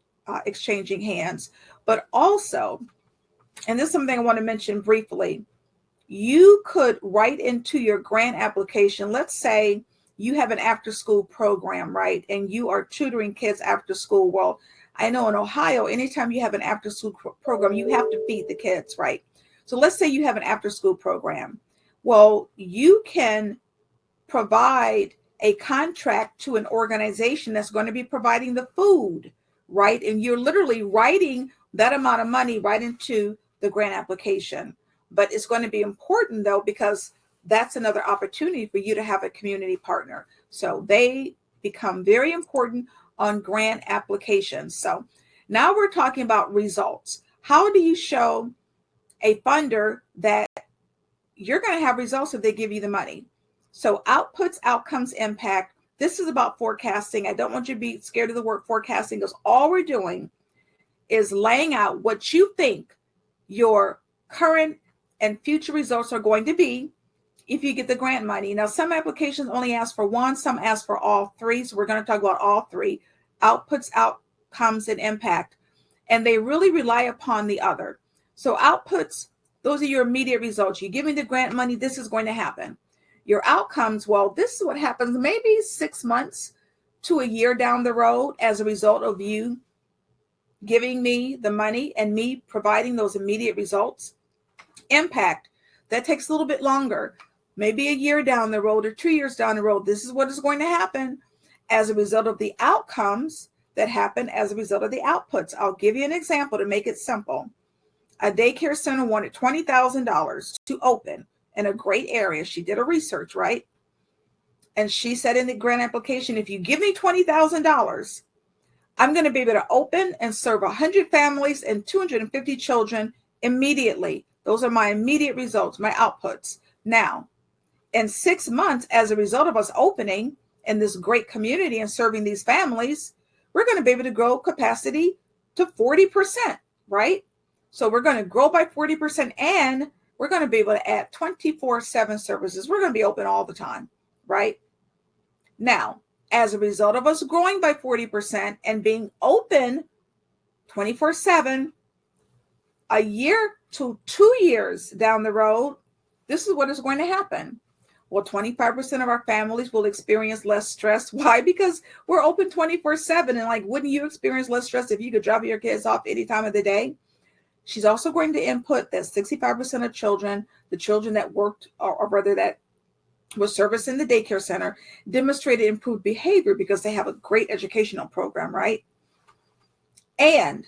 exchanging hands. But also, and this is something I want to mention briefly, you could write into your grant application, let's say you have an after school program, right? And you are tutoring kids after school. Well, I know in Ohio, anytime you have an after school program, you have to feed the kids, right? So let's say you have an after school program. Well, you can provide a contract to an organization that's going to be providing the food, right? And you're literally writing that amount of money right into the grant application. But it's going to be important, though, because that's another opportunity for you to have a community partner. So they become very important on grant applications. So now we're talking about results. How do you show a funder that you're going to have results if they give you the money? So outputs, outcomes, impact. This is about forecasting. I don't want you to be scared of the word forecasting, because all we're doing is laying out what you think your current and future results are going to be if you get the grant money. Now, some applications only ask for one, some ask for all three. So we're going to talk about all three: outputs, outcomes, and impact. And they really rely upon the other. So outputs, those are your immediate results. You give me the grant money, this is going to happen. Your outcomes, well, this is what happens maybe 6 months to a year down the road as a result of you giving me the money and me providing those immediate results. Impact, that takes a little bit longer, maybe a year down the road or 2 years down the road. This is what is going to happen as a result of the outcomes that happen as a result of the outputs. I'll give you an example to make it simple. A daycare center wanted $20,000 to open in a great area. She did a research, right? And she said in the grant application, if you give me $20,000, I'm going to be able to open and serve 100 families and 250 children immediately. Those are my immediate results, my outputs. Now, in 6 months, as a result of us opening in this great community and serving these families, we're going to be able to grow capacity to 40%, right? So we're going to grow by 40%, and we're going to be able to add 24/7 services. We're going to be open all the time, right? Now, as a result of us growing by 40% and being open 24/7, a year to 2 years down the road, this is what is going to happen. Well, 25% of our families will experience less stress. Why? Because we're open 24/7. And like, wouldn't you experience less stress if you could drop your kids off any time of the day? She's also going to input that 65% of children, the children that worked, or rather that was serviced in the daycare center, demonstrated improved behavior because they have a great educational program, right? And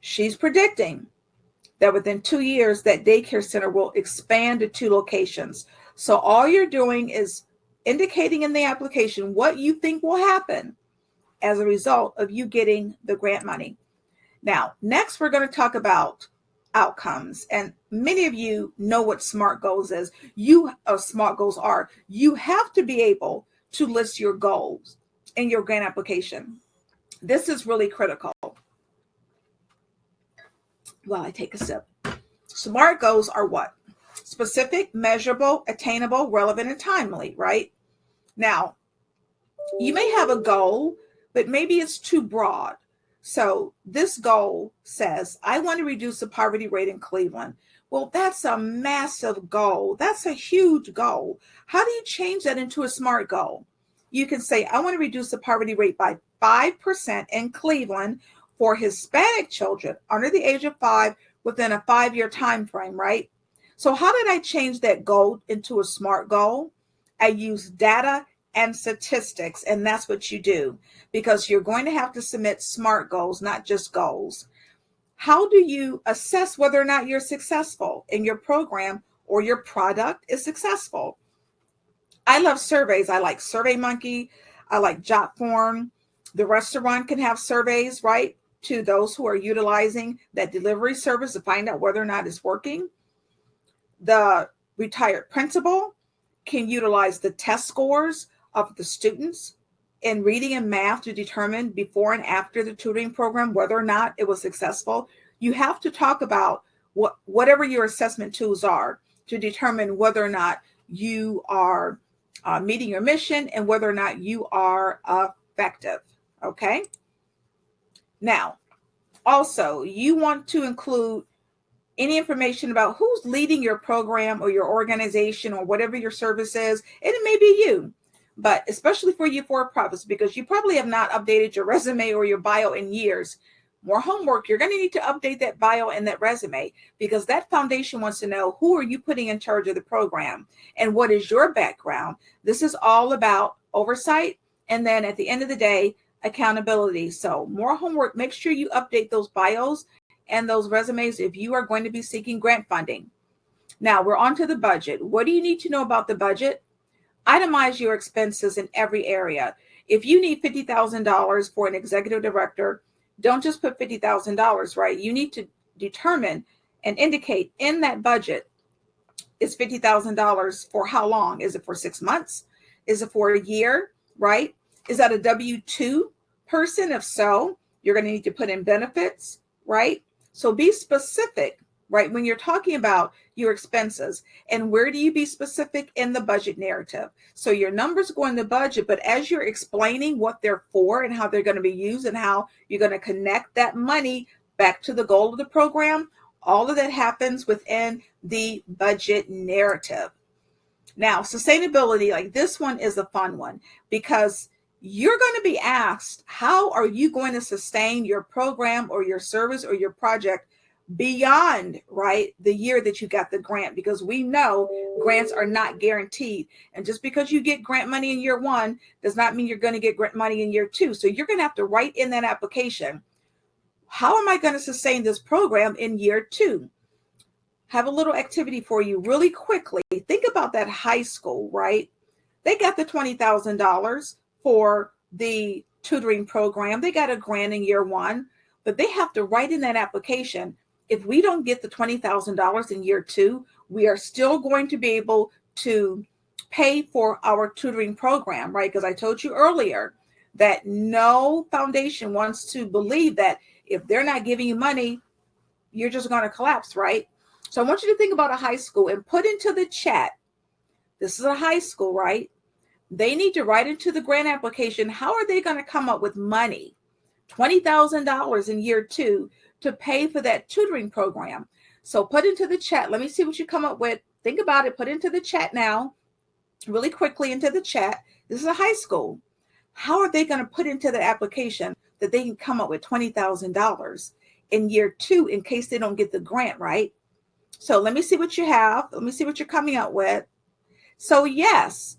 she's predicting that within 2 years, that daycare center will expand to 2 locations. So all you're doing is indicating in the application what you think will happen as a result of you getting the grant money. Now, next, we're going to talk about outcomes. And many of you know what SMART goals is. SMART goals are. You have to be able to list your goals in your grant application. This is really critical. While I take a sip. SMART goals are what? Specific, measurable, attainable, relevant, and timely, right? Now, you may have a goal, but maybe it's too broad. So this goal says, I want to reduce the poverty rate in Cleveland. Well, that's a massive goal. That's a huge goal. How do you change that into a SMART goal? You can say, I want to reduce the poverty rate by 5% in Cleveland for Hispanic children under the age of 5 within a 5-year time frame, right? So how did I change that goal into a SMART goal? I use data and statistics, and that's what you do, because you're going to have to submit SMART goals, not just goals. How do you assess whether or not you're successful in your program or your product is successful? I love surveys. I like SurveyMonkey. I like JotForm. The restaurant can have surveys, right, to those who are utilizing that delivery service to find out whether or not it's working. The retired principal can utilize the test scores of the students in reading and math to determine before and after the tutoring program whether or not it was successful. You have to talk about whatever your assessment tools are to determine whether or not you are meeting your mission and whether or not you are effective. Okay. Now, also, you want to include any information about who's leading your program or your organization or whatever your service is. And it may be you, but especially for you for-profits, because you probably have not updated your resume or your bio in years. More homework. You're going to need to update that bio and that resume, because that foundation wants to know who are you putting in charge of the program and what is your background. This is all about oversight. And then at the end of the day, accountability. So more homework. Make sure you update those bios and those resumes if you are going to be seeking grant funding. Now we're on to the budget. What do you need to know about the budget? Itemize your expenses in every area. If you need $50,000 for an executive director, don't just put $50,000, right? You need to determine and indicate in that budget, is $50,000 for how long? Is it for 6 months? Is it for a year, right? Is that a W-2 person? If so, you're going to need to put in benefits, right? So be specific, right? When you're talking about your expenses, and where do you be specific in the budget narrative? So your numbers go in the budget, but as you're explaining what they're for and how they're going to be used and how you're going to connect that money back to the goal of the program, all of that happens within the budget narrative. Now, sustainability, like this one is a fun one, because you're going to be asked, how are you going to sustain your program or your service or your project beyond, right, the year that you got the grant? Because we know grants are not guaranteed. And just because you get grant money in year 1 does not mean you're going to get grant money in year 2. So you're going to have to write in that application, how am I going to sustain this program in year 2? Have a little activity for you really quickly. Think about that high school, right? They got the $20,000 for the tutoring program. They got a grant in year 1, but they have to write in that application, if we don't get the $20,000 in year 2, we are still going to be able to pay for our tutoring program, right? Because I told you earlier that no foundation wants to believe that if they're not giving you money, you're just going to collapse, right? So I want you to think about a high school and put into the chat, this is a high school, right? They need to write into the grant application, how are they going to come up with money $20,000 in year 2 to pay for that tutoring program. So put into the chat. Let me see what you come up with. Think about it. Put into the chat now, really quickly into the chat. This is a high school. How are they going to put into the application that they can come up with $20,000 in year 2 in case they don't get the grant, right? So let me see what you have. Let me see what you're coming up with. So yes.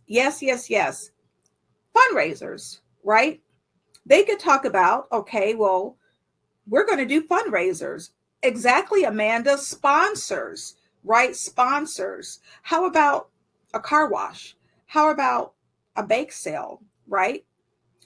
Fundraisers, right? They could talk about, okay, well, we're going to do fundraisers. Exactly, Amanda. Sponsors, right? Sponsors. How about a car wash? How about a bake sale, right?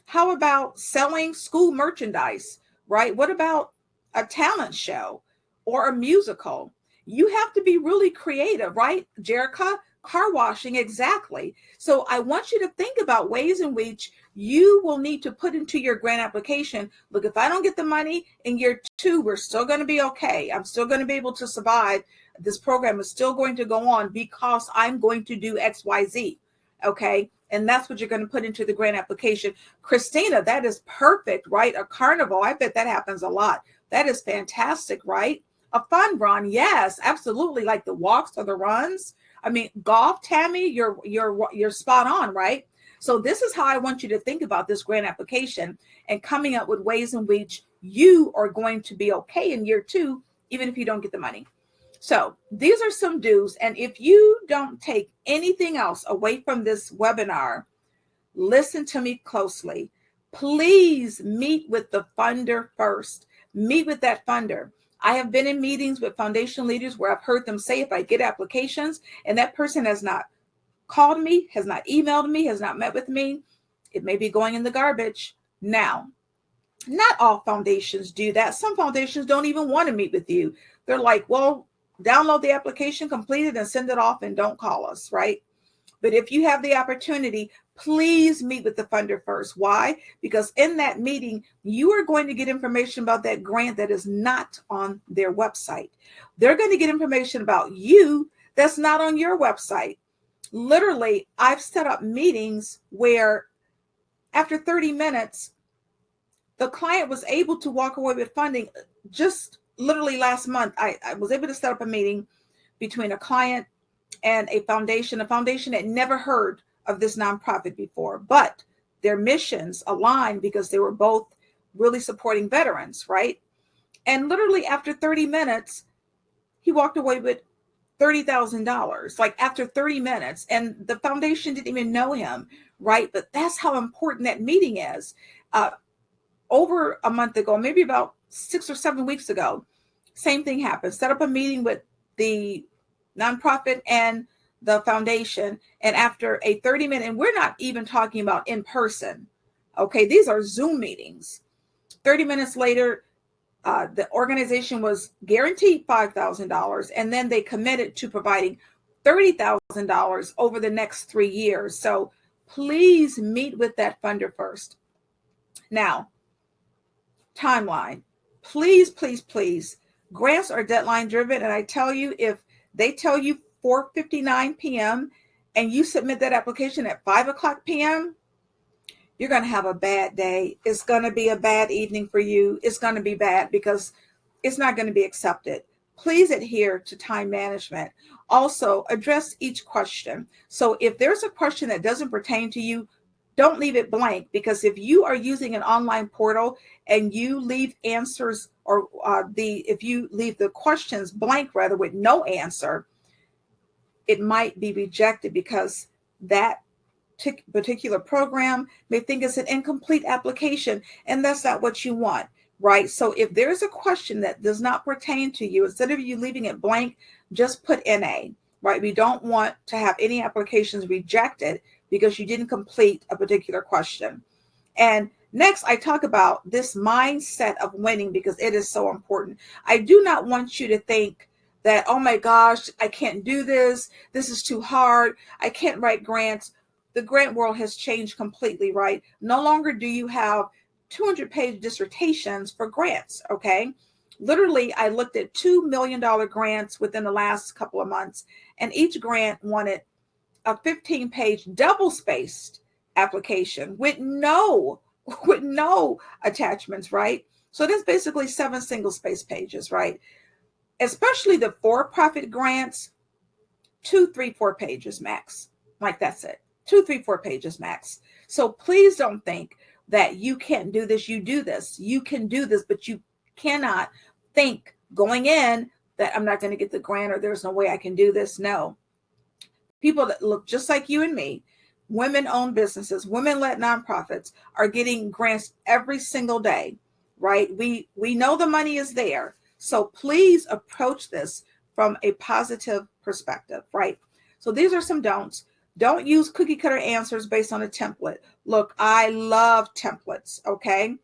How about selling school merchandise, right? What about a talent show or a musical? You have to be really creative, right, Jerica? Car washing, exactly. So I want you to think about ways in which you will need to put into your grant application. Look, if I don't get the money in year 2, we're still going to be okay. I'm still going to be able to survive. This program is still going to go on because I'm going to do X, Y, Z. Okay. And that's what you're going to put into the grant application. Christina, that is perfect, right? A carnival. I bet that happens a lot. That is fantastic, right? A fun run. Yes, absolutely. Like the walks or the runs. I mean, golf, Tammy, you're spot on, right? So this is how I want you to think about this grant application and coming up with ways in which you are going to be okay in year 2, even if you don't get the money. So these are some do's. And if you don't take anything else away from this webinar, listen to me closely. Please meet with the funder first. Meet with that funder. I have been in meetings with foundation leaders where I've heard them say, if I get applications and that person has not called me, has not emailed me, has not met with me, it may be going in the garbage. Now, not all foundations do that. Some foundations don't even want to meet with you. They're like, well, download the application, complete it, and send it off and don't call us, right? But if you have the opportunity, please meet with the funder first. Why? Because in that meeting, you are going to get information about that grant that is not on their website. They're going to get information about you that's not on your website. Literally, I've set up meetings where after 30 minutes, the client was able to walk away with funding. Just literally last month, I was able to set up a meeting between a client and a foundation that never heard of this nonprofit before, but their missions aligned because they were both really supporting veterans, right? And literally after 30 minutes, he walked away with $30,000, like after 30 minutes, and the foundation didn't even know him, right? But that's how important that meeting is. Over a month ago, maybe about 6 or 7 weeks ago, same thing happened. Set up a meeting with the nonprofit and the foundation. And after a 30-minute, and we're not even talking about in person. Okay. These are Zoom meetings. 30 minutes later, the organization was guaranteed $5,000. And then they committed to providing $30,000 over the next 3 years. So please meet with that funder first. Now, timeline. Please. Grants are deadline driven. And I tell you, if they tell you 4:59 p.m. and you submit that application at 5 o'clock p.m., you're going to have a bad day. It's going to be a bad evening for you. It's going to be bad because it's not going to be accepted. Please adhere to time management. Also, address each question. So if there's a question that doesn't pertain to you, don't leave it blank, because if you are using an online portal and you leave answers or if you leave the questions blank, rather, with no answer, it might be rejected because that particular program may think it's an incomplete application, and that's not what you want, right? So if there's a question that does not pertain to you, instead of you leaving it blank, just put NA, right? We don't want to have any applications rejected because you didn't complete a particular question. And next, I talk about this mindset of winning because it is so important. I do not want you to think that, oh my gosh, I can't do this. This is too hard. I can't write grants. The grant world has changed completely, right? No longer do you have 200-page dissertations for grants, okay? Literally, I looked at $2 million grants within the last couple of months, and each grant wanted a 15-page double-spaced application with no with no attachments, right? So that's basically 7 single space pages, right? Especially the for-profit grants, 2, 3, 4 pages max. Like that's it. 2, 3, 4 pages max. So please don't think that you can't do this. You do this. You can do this, but you cannot think going in that I'm not going to get the grant or there's no way I can do this. No. People that look just like you and me, women-owned businesses, women-led nonprofits are getting grants every single day, right? We know the money is there. So please approach this from a positive perspective, right? So these are some don'ts. Don't use cookie cutter answers based on a template. Look, I love templates, okay?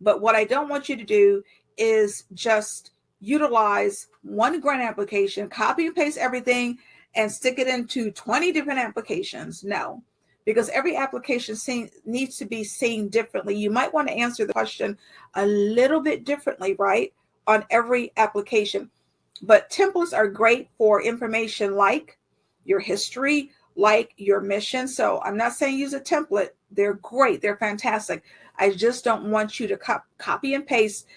But what I don't want you to do is just utilize one grant application, copy and paste everything, and stick it into 20 different applications. No, because every application needs to be seen differently. You might want to answer the question a little bit differently, right, on every application. But templates are great for information like your history, like your mission. So I'm not saying use a template. They're great. They're fantastic. I just don't want you to copy and paste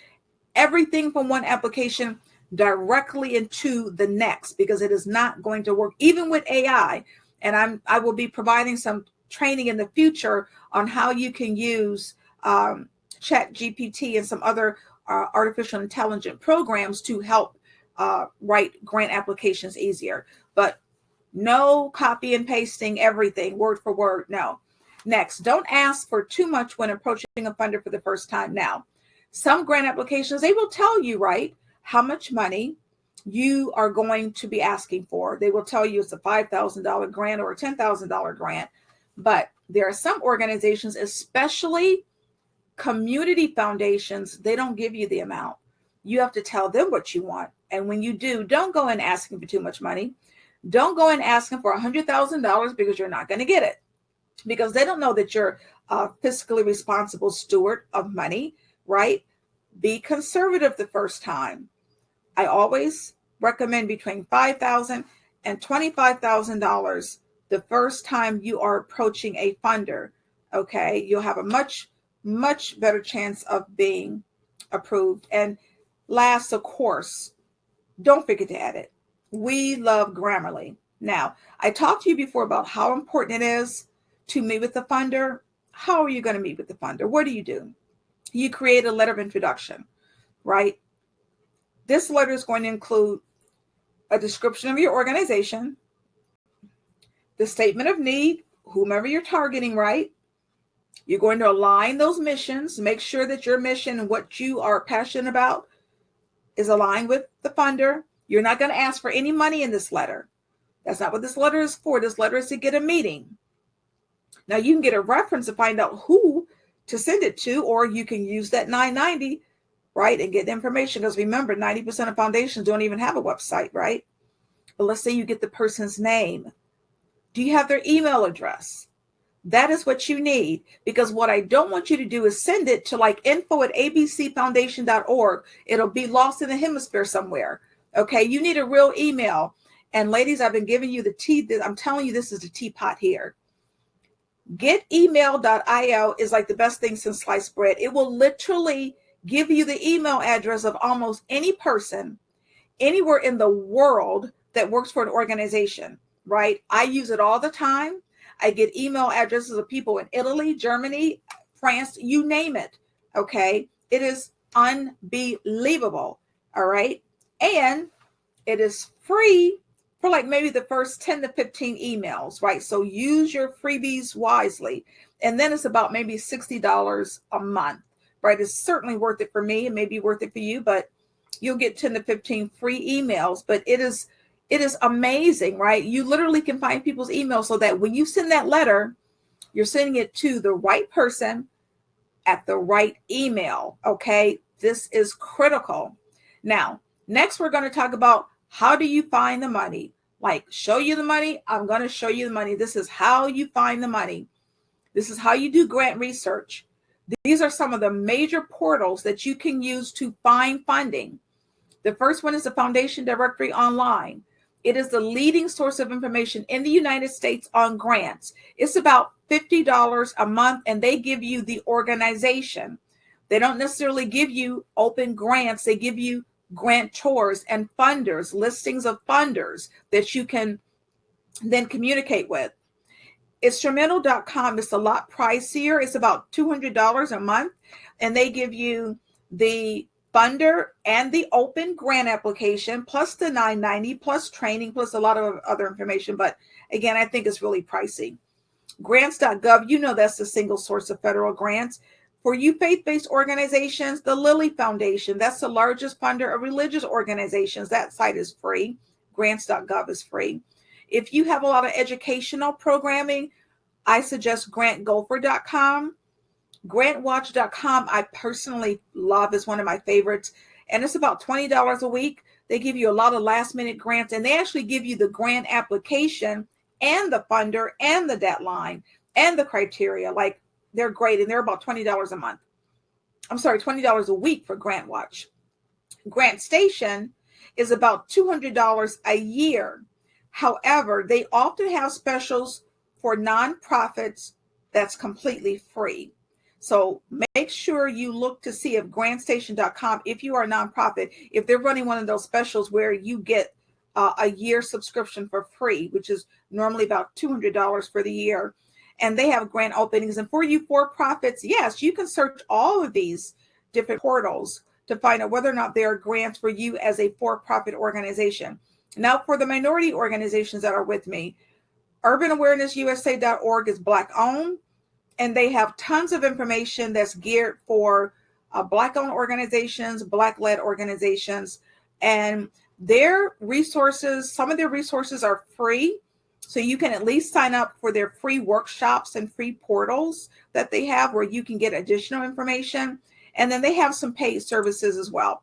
everything from one application directly into the next, because it is not going to work, even with AI. And I will be providing some training in the future on how you can use Chat GPT and some other artificial intelligence programs to help write grant applications easier. But no copy and pasting everything word for word. No. Next, don't ask for too much when approaching a funder for the first time. Now, some grant applications, they will tell you, right, how much money you are going to be asking for. They will tell you it's a $5,000 grant or a $10,000 grant. But there are some organizations, especially community foundations, they don't give you the amount. You have to tell them what you want. And when you do, don't go in asking for too much money. Don't go in asking for $100,000 because you're not going to get it. Because they don't know that you're a fiscally responsible steward of money, right? Be conservative the first time. I always recommend between $5,000 and $25,000 the first time you are approaching a funder. Okay, you'll have a much better chance of being approved. And last, of course, don't forget to edit. We love Grammarly. Now, I talked to you before about how important it is to meet with the funder. How are you going to meet with the funder? What do? You create a letter of introduction, right? This letter is going to include a description of your organization, the statement of need, whomever you're targeting, right? You're going to align those missions, make sure that your mission and what you are passionate about is aligned with the funder. You're not going to ask for any money in this letter. That's not what this letter is for. This letter is to get a meeting. Now, you can get a reference to find out who to send it to, or you can use that 990, right, and get the information. Because remember, 90% of foundations don't even have a website, right? But let's say you get the person's name. Do you have their email address? That is what you need, because what I don't want you to do is send it to like info@abcfoundation.org. It'll be lost in the hemisphere somewhere. Okay, you need a real email. And ladies, I've been giving you the tea. I'm telling you, this is the teapot here. Getemail.io is like the best thing since sliced bread. It will literally give you the email address of almost any person anywhere in the world that works for an organization, right? I use it all the time. I get email addresses of people in Italy, Germany, France, you name it. Okay. It is unbelievable. All right. And it is free for like maybe the first 10 to 15 emails, right? So use your freebies wisely. And then it's about maybe $60 a month, right? It's certainly worth it for me. It may be worth it for you, but you'll get 10 to 15 free emails. But it is amazing, right? You literally can find people's emails so that when you send that letter, you're sending it to the right person at the right email. Okay. This is critical. Now, next, we're going to talk about how do you find the money? Like, show you the money. I'm going to show you the money. This is how you find the money. This is how you do grant research. These are some of the major portals that you can use to find funding. The first one is the Foundation Directory Online. It is the leading source of information in the United States on grants. It's about $50 a month, and they give you the organization. They don't necessarily give you open grants. They give you grantors and funders, listings of funders that you can then communicate with. Instrumental.com is a lot pricier. It's about $200 a month, and they give you the funder and the open grant application plus the $9.90 plus training plus a lot of other information. But again, I think it's really pricey. Grants.gov, you know that's the single source of federal grants. For you faith-based organizations, the Lilly Foundation, that's the largest funder of religious organizations. That site is free. Grants.gov is free. If you have a lot of educational programming, I suggest grantgopher.com. Grantwatch.com, I personally love, is one of my favorites. And it's about $20 a week. They give you a lot of last minute grants, and they actually give you the grant application and the funder and the deadline and the criteria. Like, they're great. And they're about $20 a month. I'm sorry, $20 a week for GrantWatch. GrantStation is about $200 a year. However, they often have specials for nonprofits that's completely free. So make sure you look to see if grantstation.com, if you are a nonprofit, if they're running one of those specials where you get a year subscription for free, which is normally about $200 for the year. And they have grant openings. And for you for-profits, yes, you can search all of these different portals to find out whether or not there are grants for you as a for-profit organization. Now, for the minority organizations that are with me, urbanawarenessusa.org is Black-owned, and they have tons of information that's geared for Black-owned organizations, Black-led organizations, and their resources, some of their resources are free, so you can at least sign up for their free workshops and free portals that they have where you can get additional information, and then they have some paid services as well.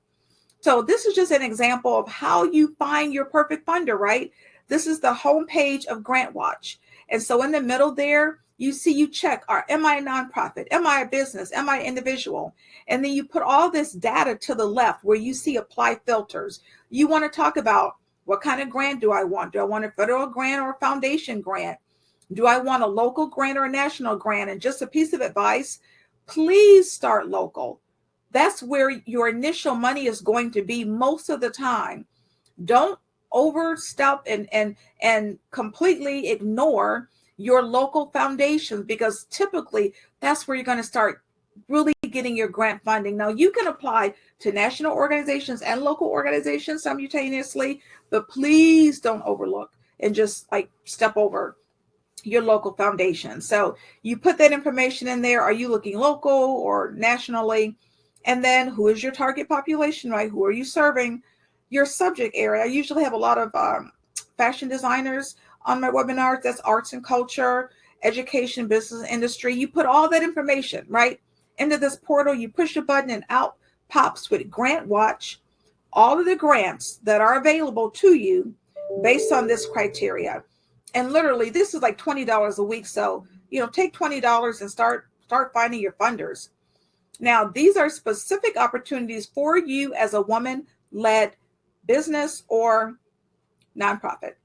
So this is just an example of how you find your perfect funder, right? This is the homepage of GrantWatch. And so in the middle there, you see, you check, am I a nonprofit? Am I a business? Am I an individual? And then you put all this data to the left where you see apply filters. You want to talk about what kind of grant do I want? Do I want a federal grant or a foundation grant? Do I want a local grant or a national grant? And just a piece of advice, please start local. That's where your initial money is going to be most of the time. Don't overstep and completely ignore your local foundations, because typically that's where you're going to start really getting your grant funding. Now, you can apply to national organizations and local organizations simultaneously, but please don't overlook and just like step over your local foundation. So you put that information in there. Are you looking local or nationally? And then who is your target population, right? Who are you serving? Your subject area. I usually have a lot of fashion designers on my webinars. That's arts and culture, education, business, industry. You put all that information right into this portal. You push a button and out pops with GrantWatch all of the grants that are available to you based on this criteria. And literally, this is like $20 a week. So, take $20 and start finding your funders. Now, these are specific opportunities for you as a woman-led business or nonprofit.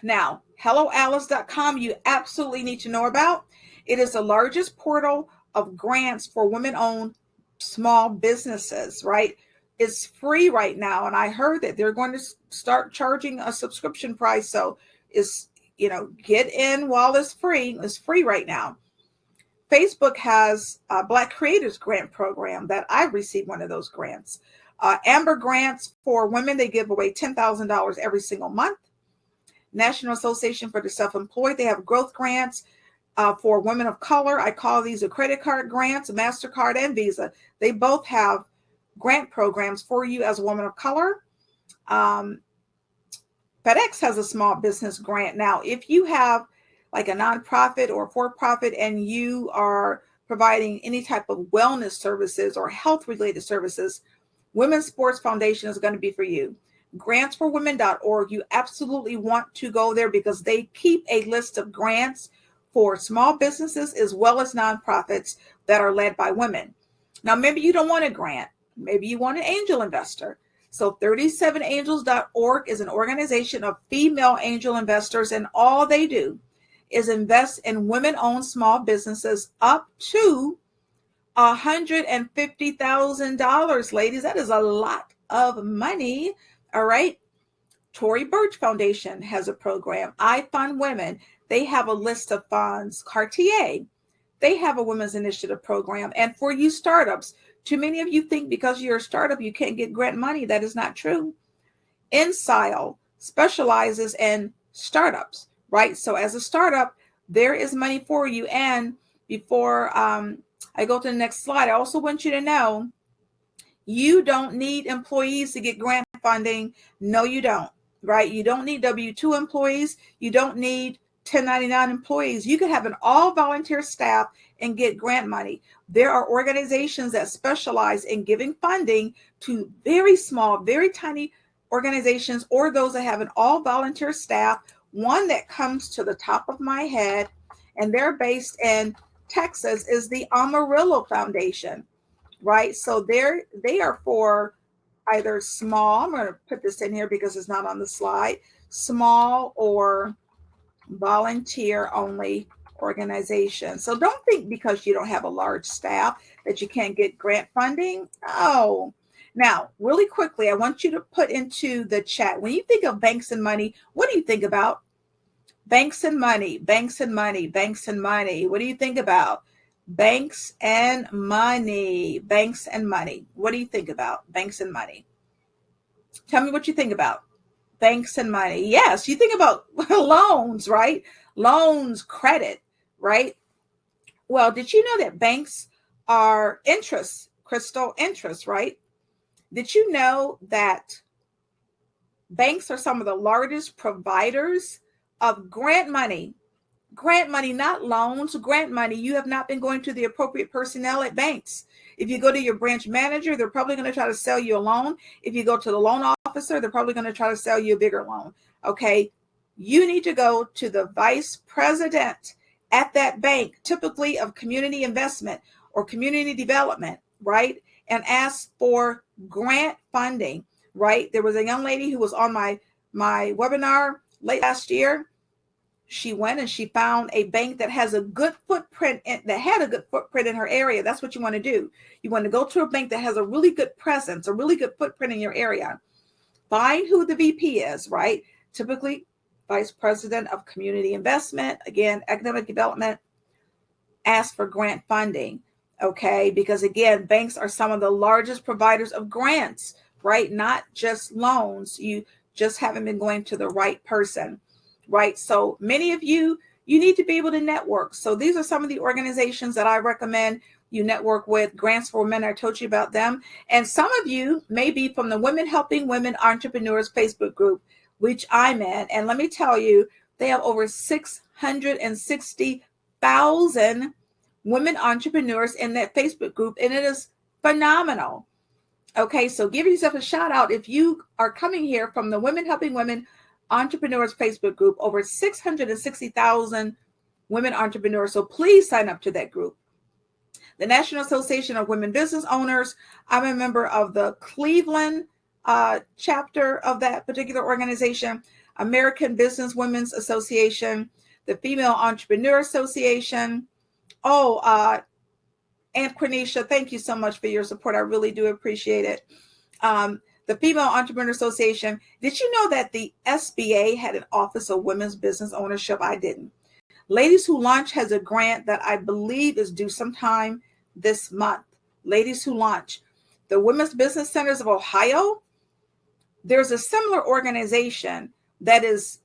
Now, helloalice.com, you absolutely need to know about. It is the largest portal of grants for women-owned small businesses, right? It's free right now. And I heard that they're going to start charging a subscription price. So it's, get in while it's free. It's free right now. Facebook has a Black Creators Grant Program that I've received one of those grants. Amber Grants for women, they give away $10,000 every single month. National Association for the Self-Employed, they have growth grants for women of color. I call these a credit card grants, MasterCard and Visa. They both have grant programs for you as a woman of color. FedEx has a small business grant. Now, if you have like a nonprofit or for-profit and you are providing any type of wellness services or health-related services, Women's Sports Foundation is going to be for you. Grantsforwomen.org, you absolutely want to go there because they keep a list of grants for small businesses as well as nonprofits that are led by women. Now, maybe you don't want a grant. Maybe you want an angel investor. So 37angels.org is an organization of female angel investors, and all they do is invest in women-owned small businesses up to $150,000, ladies. That is a lot of money. All right. Tory Burch Foundation has a program. I Fund Women. They have a list of funds. Cartier, they have a women's initiative program. And for you startups, too many of you think because you're a startup, you can't get grant money. That is not true. InSile specializes in startups, right? So as a startup, there is money for you. And before I go to the next slide, I also want you to know you don't need employees to get grant funding. No, you don't, right? You don't need W-2 employees. You don't need 1099 employees. You could have an all-volunteer staff and get grant money. There are organizations that specialize in giving funding to very small, very tiny organizations, or those that have an all-volunteer staff. One that comes to the top of my head, and they're based in Texas, is the Amarillo Foundation, right? So they are for either small, I'm going to put this in here because it's not on the slide, small or volunteer only organization. So don't think because you don't have a large staff that you can't get grant funding. Oh, now really quickly, I want you to put into the chat, when you think of banks and money, what do you think about? Banks and money, banks and money, banks and money. What do you think about? Banks and money, banks and money. What do you think about? Banks and money. Tell me what you think about banks and money. Yes, you think about loans, right? Loans, credit, right? Well, did you know that banks are interest, Crystal, interest, right? Did you know that banks are some of the largest providers of grant money? Grant money, not loans, grant money. You have not been going to the appropriate personnel at banks. If you go to your branch manager, they're probably going to try to sell you a loan. If you go to the loan officer, they're probably going to try to sell you a bigger loan. Okay. You need to go to the vice president at that bank, typically of community investment or community development, right? And ask for grant funding, right? There was a young lady who was on my webinar late last year. She went and she found a bank that has a good footprint that had a good footprint in her area. That's what you want to do. You want to go to a bank that has a really good presence, a really good footprint in your area. Find who the VP is, right? Typically, vice president of community investment, again, economic development. Ask for grant funding, okay? Because again, banks are some of the largest providers of grants, right? Not just loans. You just haven't been going to the right person. Right. So many of you need to be able to network. So these are some of the organizations that I recommend you network with. Grants for Women, I told you about them. And some of you may be from the Women Helping Women Entrepreneurs Facebook group, which I'm in. And let me tell you, they have over 660,000 women entrepreneurs in that Facebook group. And it is phenomenal. Okay. So give yourself a shout out if you are coming here from the Women Helping Women Entrepreneurs Facebook group, over 660,000 women entrepreneurs. So please sign up to that group. The National Association of Women Business Owners. I'm a member of the Cleveland chapter of that particular organization. American Business Women's Association, the Female Entrepreneur Association. Oh, Aunt Cornisha, thank you so much for your support. I really do appreciate it. The Female Entrepreneur Association. Did you know that the SBA had an Office of Women's Business Ownership? I didn't. Ladies Who Launch has a grant that I believe is due sometime this month. Ladies Who Launch. The Women's Business Centers of Ohio, there's a similar organization that is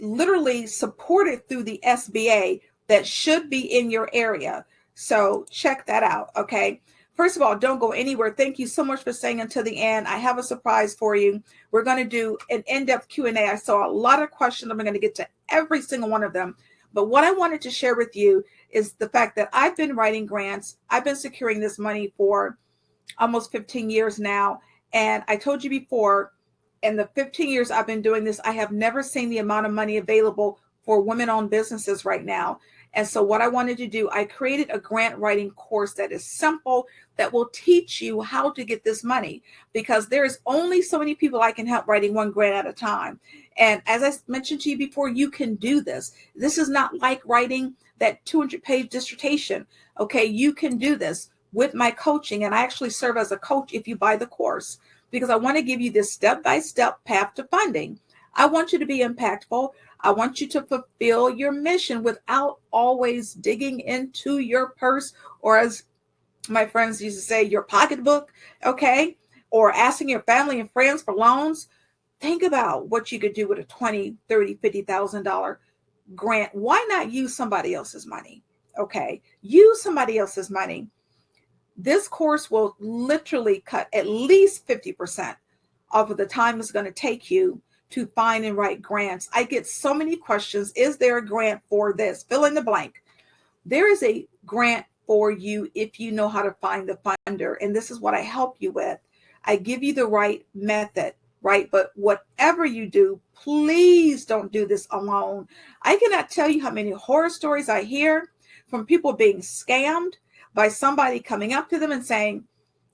literally supported through the SBA that should be in your area. So check that out, okay? First of all, don't go anywhere. Thank you so much for staying until the end. I have a surprise for you. We're going to do an in-depth Q&A. I saw a lot of questions. I'm going to get to every single one of them. But what I wanted to share with you is the fact that I've been writing grants. I've been securing this money for almost 15 years now. And I told you before, in the 15 years I've been doing this, I have never seen the amount of money available for women-owned businesses right now. And so what I wanted to do, I created a grant writing course that is simple, that will teach you how to get this money, because there's only so many people I can help writing one grant at a time. And as I mentioned to you before, you can do this. This is not like writing that 200-page dissertation. Okay, you can do this with my coaching. And I actually serve as a coach if you buy the course, because I want to give you this step-by-step path to funding. I want you to be impactful. I want you to fulfill your mission without always digging into your purse, or as my friends used to say, your pocketbook, okay? Or asking your family and friends for loans. Think about what you could do with a $20,000, $30,000, $50,000 grant. Why not use somebody else's money? Okay, use somebody else's money. This course will literally cut at least 50% off of the time it's going to take you to find and write grants. I get so many questions. Is there a grant for this? Fill in the blank. There is a grant for you if you know how to find the funder. And this is what I help you with. I give you the right method, right? But whatever you do, please don't do this alone. I cannot tell you how many horror stories I hear from people being scammed by somebody coming up to them and saying,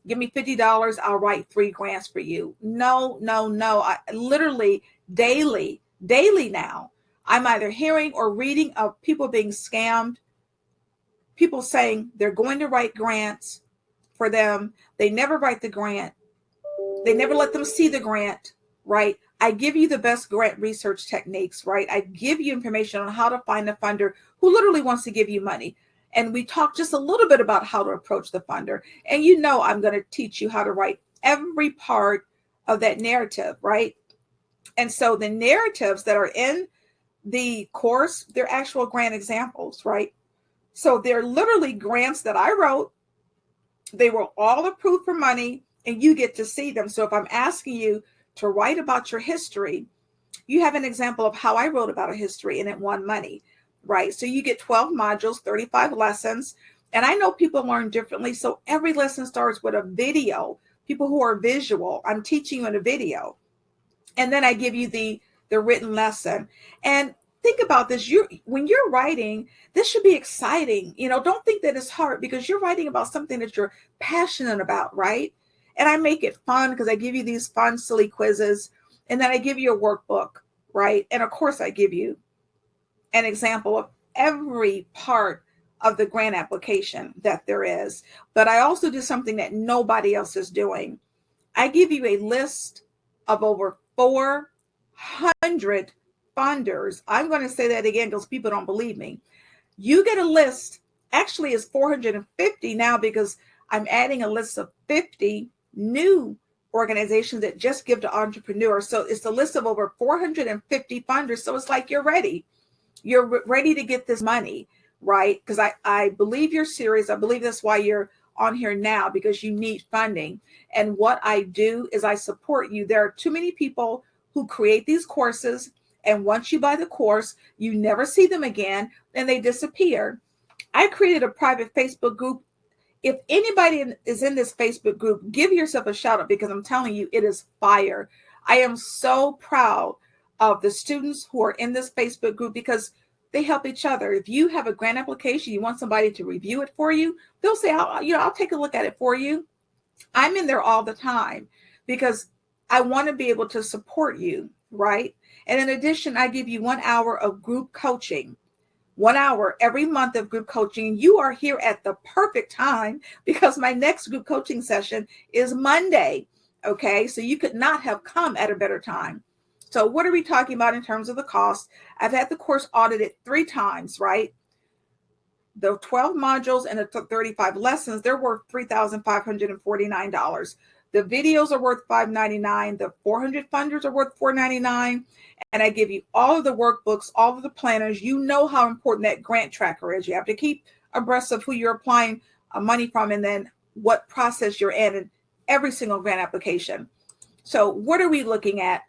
give me $50, I'll write 3 grants for you. No. I literally daily now, I'm either hearing or reading of people being scammed, people saying they're going to write grants for them. They never write the grant. They never let them see the grant, right? I give you the best grant research techniques, right? I give you information on how to find a funder who literally wants to give you money. And we talk just a little bit about how to approach the funder. And you know, I'm going to teach you how to write every part of that narrative, right? And so the narratives that are in the course, they're actual grant examples, right? So they're literally grants that I wrote. They were all approved for money, and you get to see them. So if I'm asking you to write about your history, you have an example of how I wrote about a history and it won money. Right. So you get 12 modules, 35 lessons. And I know people learn differently. So every lesson starts with a video. People who are visual, I'm teaching you in a video. And then I give you the written lesson. And think about this. When you're writing, this should be exciting. You know, don't think that it's hard, because you're writing about something that you're passionate about, right? And I make it fun because I give you these fun, silly quizzes. And then I give you a workbook, right? And of course, I give you an example of every part of the grant application that there is. But I also do something that nobody else is doing. I give you a list of over 400 funders. I'm going to say that again because people don't believe me. You get a list. Actually, it's 450 now, because I'm adding a list of 50 new organizations that just give to entrepreneurs. So it's a list of over 450 funders. So it's like you're ready. You're ready to get this money, right? Because I believe you're serious. I believe that's why you're on here now, because you need funding. And what I do is I support you. There are too many people who create these courses, and once you buy the course, you never see them again and they disappear. I created a private Facebook group. If anybody is in this Facebook group, give yourself a shout out, because I'm telling you, it is fire. I am so proud of the students who are in this Facebook group, because they help each other. If you have a grant application, you want somebody to review it for you, they'll say, I'll take a look at it for you. I'm in there all the time because I want to be able to support you, right? And in addition, I give you 1 hour of group coaching, 1 hour every month of group coaching. You are here at the perfect time, because my next group coaching session is Monday. Okay, so you could not have come at a better time. So what are we talking about in terms of the cost? I've had the course audited 3 times, right? The 12 modules and the 35 lessons, they're worth $3,549. The videos are worth $599. The 400 funders are worth $499. And I give you all of the workbooks, all of the planners. You know how important that grant tracker is. You have to keep abreast of who you're applying money from, and then what process you're in every single grant application. So what are we looking at?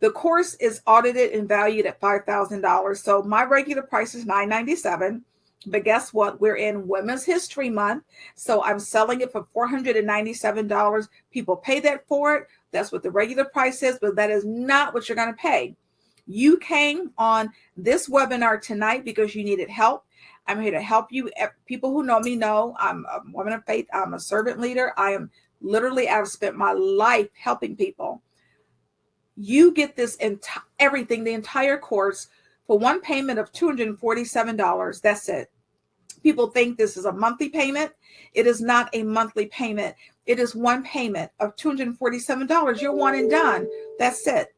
The course is audited and valued at $5,000. So my regular price is $997. But guess what? We're in Women's History Month. So I'm selling it for $497. People pay that for it. That's what the regular price is, but that is not what you're going to pay. You came on this webinar tonight because you needed help. I'm here to help you. People who know me know I'm a woman of faith. I'm a servant leader. I've spent my life helping people. You get this everything, the entire course for one payment of $247. That's it. People think this is a monthly payment. It is not a monthly payment. It is one payment of $247. You're one and done. That's it.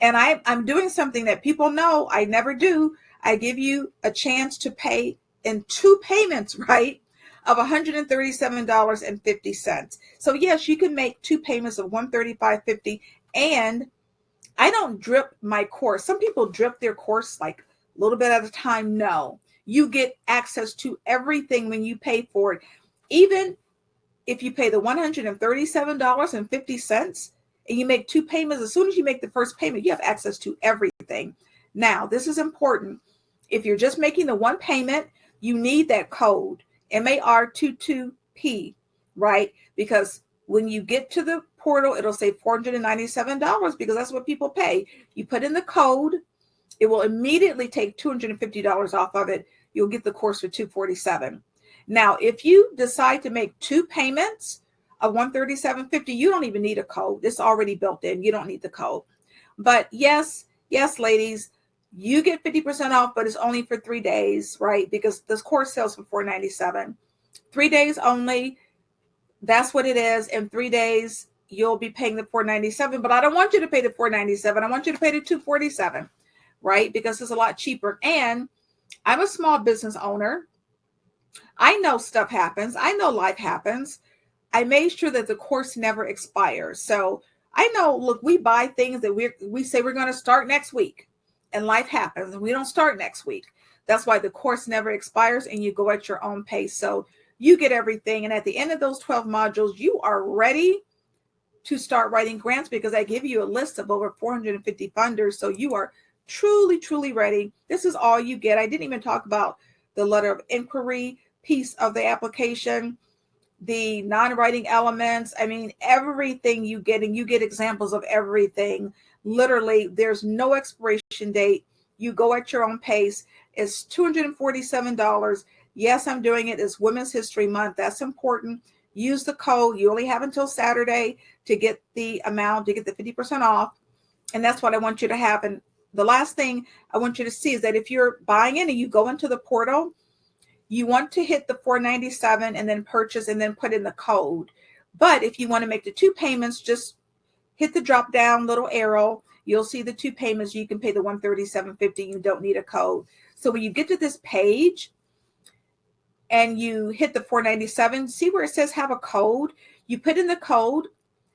And I'm doing something that people know I never do. I give you a chance to pay in two payments, right, of $137.50. So yes, you can make two payments of $135.50. And I don't drip my course. Some people drip their course like a little bit at a time. No, you get access to everything when you pay for it. Even if you pay the $137.50 and you make two payments, as soon as you make the first payment, you have access to everything. Now, this is important. If you're just making the one payment, you need that code, MAR22P, right? Because when you get to the portal, it'll say $497 because that's what people pay. You put in the code, it will immediately take $250 off of it. You'll get the course for $247. Now, if you decide to make two payments of $137.50, you don't even need a code. It's already built in. You don't need the code. But yes, ladies, you get 50% off, but it's only for 3 days, right? Because this course sells for $497. 3 days only. That's what it is. In 3 days, you'll be paying the $497. But I don't want you to pay the $497. I want you to pay the $247, right? Because it's a lot cheaper. And I'm a small business owner. I know stuff happens. I know life happens. I made sure that the course never expires. So I know, look, we buy things that we say we're going to start next week, and life happens and we don't start next week. That's why the course never expires and you go at your own pace. So you get everything. And at the end of those 12 modules, you are ready to start writing grants because I give you a list of over 450 funders. So you are truly, truly ready. This is all you get. I didn't even talk about the letter of inquiry piece of the application, the non-writing elements. I mean, everything you get, and you get examples of everything. Literally, there's no expiration date. You go at your own pace. It's $247. Yes, I'm doing it. It's Women's History Month. That's important. Use the code. You only have until Saturday to get the amount, to get the 50% off. And that's what I want you to have. And the last thing I want you to see is that if you're buying in and you go into the portal, you want to hit the $497 and then purchase and then put in the code. But if you want to make the two payments, just hit the drop down little arrow. You'll see the two payments. You can pay the $137.50. You don't need a code. So when you get to this page and you hit the $497, see where it says have a code? You put in the code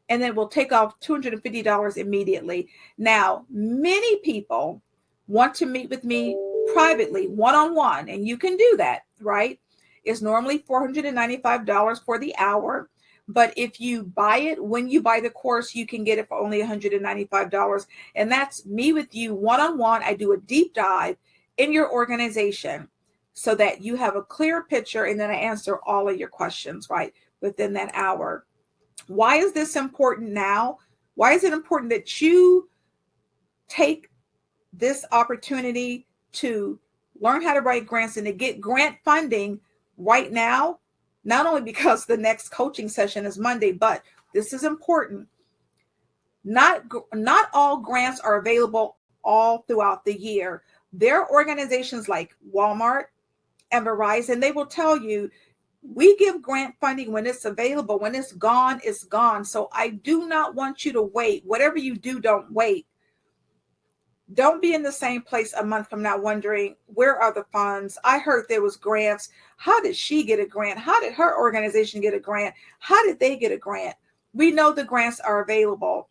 and then we'll take off $250 immediately. Now, many people want to meet with me privately, one-on-one, and you can do that, right? It's normally $495 for the hour. But if you buy it, when you buy the course, you can get it for only $195. And that's me with you one-on-one. I do a deep dive in your organization so that you have a clear picture, and then I answer all of your questions, right, within that hour. Why is this important now? Why is it important that you take this opportunity to learn how to write grants and to get grant funding right now? Not only because the next coaching session is Monday, but this is important. Not all grants are available all throughout the year. There are organizations like Walmart and Verizon. They will tell you, we give grant funding when it's available. When it's gone, it's gone. So I do not want you to wait. Whatever you do, don't wait. Don't be in the same place a month from now wondering, where are the funds? I heard there was grants. How did she get a grant? How did her organization get a grant? How did they get a grant? We know the grants are available.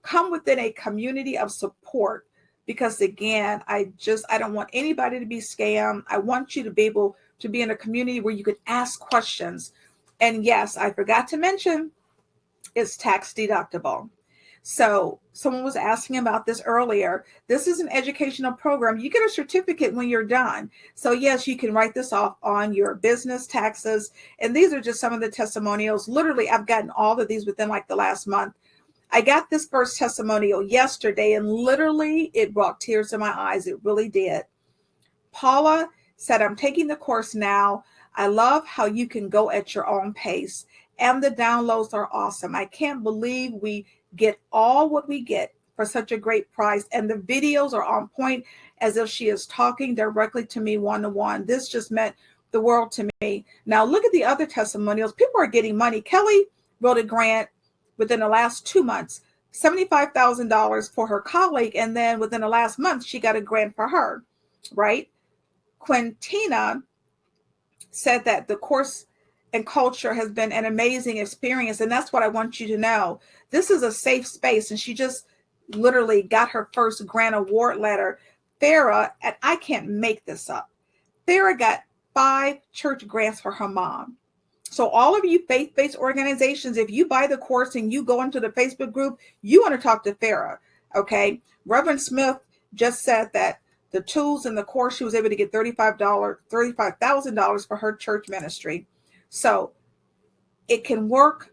Come within a community of support, because again, I don't want anybody to be scammed. I want you to be able to be in a community where you can ask questions. And yes, I forgot to mention, it's tax deductible. So someone was asking about this earlier. This is an educational program. You get a certificate when you're done. So yes, you can write this off on your business taxes. And these are just some of the testimonials. Literally, I've gotten all of these within like the last month. I got this first testimonial yesterday, and literally it brought tears to my eyes. It really did. Paula said, I'm taking the course now. I love how you can go at your own pace, and the downloads are awesome. I can't believe we get all what we get for such a great price, and the videos are on point, as if she is talking directly to me one-to-one. This just meant the world to me. Now look at the other testimonials. People are getting money. Kelly wrote a grant within the last 2 months, $75,000 for her colleague, and then within the last month she got a grant for her, right? Quintina said that the course and culture has been an amazing experience, and that's what I want you to know. This is a safe space, and she just literally got her first grant award letter. Farah, and I can't make this up, Farah got 5 church grants for her mom. So all of you faith-based organizations, if you buy the course and you go into the Facebook group, you want to talk to Farah, okay? Reverend Smith just said that the tools in the course, she was able to get $35,000 for her church ministry. So it can work.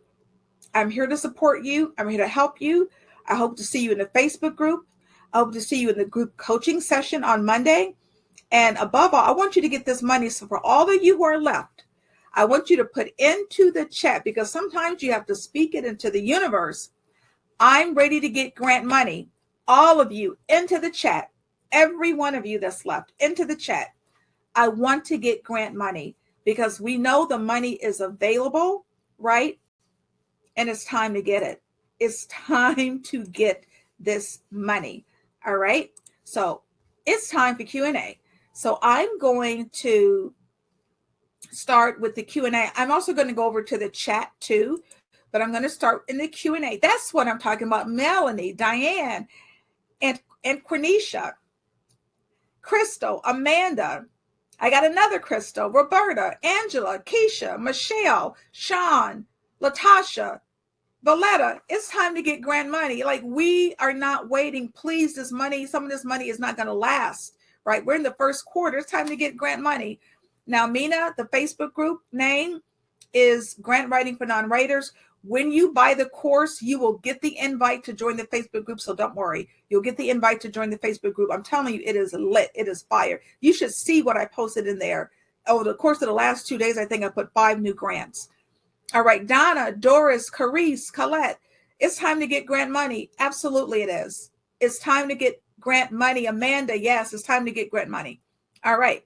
I'm here to support you. I'm here to help you. I hope to see you in the Facebook group. I hope to see you in the group coaching session on Monday. And above all, I want you to get this money. So for all of you who are left, I want you to put into the chat, because sometimes you have to speak it into the universe. I'm ready to get grant money. All of you into the chat. Every one of you that's left into the chat. I want to get grant money, because we know the money is available, right? And it's time to get it. It's time to get this money. All right. So it's time for Q&A. So I'm going to start with the Q&A. I'm also going to go over to the chat too, but I'm going to start in the Q&A. That's what I'm talking about. Melanie, Diane, and Quenisha, Crystal, Amanda. I got another Crystal, Roberta, Angela, Keisha, Michelle, Sean, Latasha, Valletta. It's time to get grant money. Like, we are not waiting. Please, this money, some of this money is not going to last, right? We're in the first quarter. It's time to get grant money. Now, Mina, the Facebook group name is Grant Writing for Non-Writers. When you buy the course, you will get the invite to join the Facebook group. So don't worry. You'll get the invite to join the Facebook group. I'm telling you, it is lit. It is fire. You should see what I posted in there. Over the course of the last 2 days, I think I put 5 new grants. All right, Donna, Doris, Carice, Colette. It's time to get grant money. Absolutely it is. It's time to get grant money. Amanda, yes, it's time to get grant money. All right.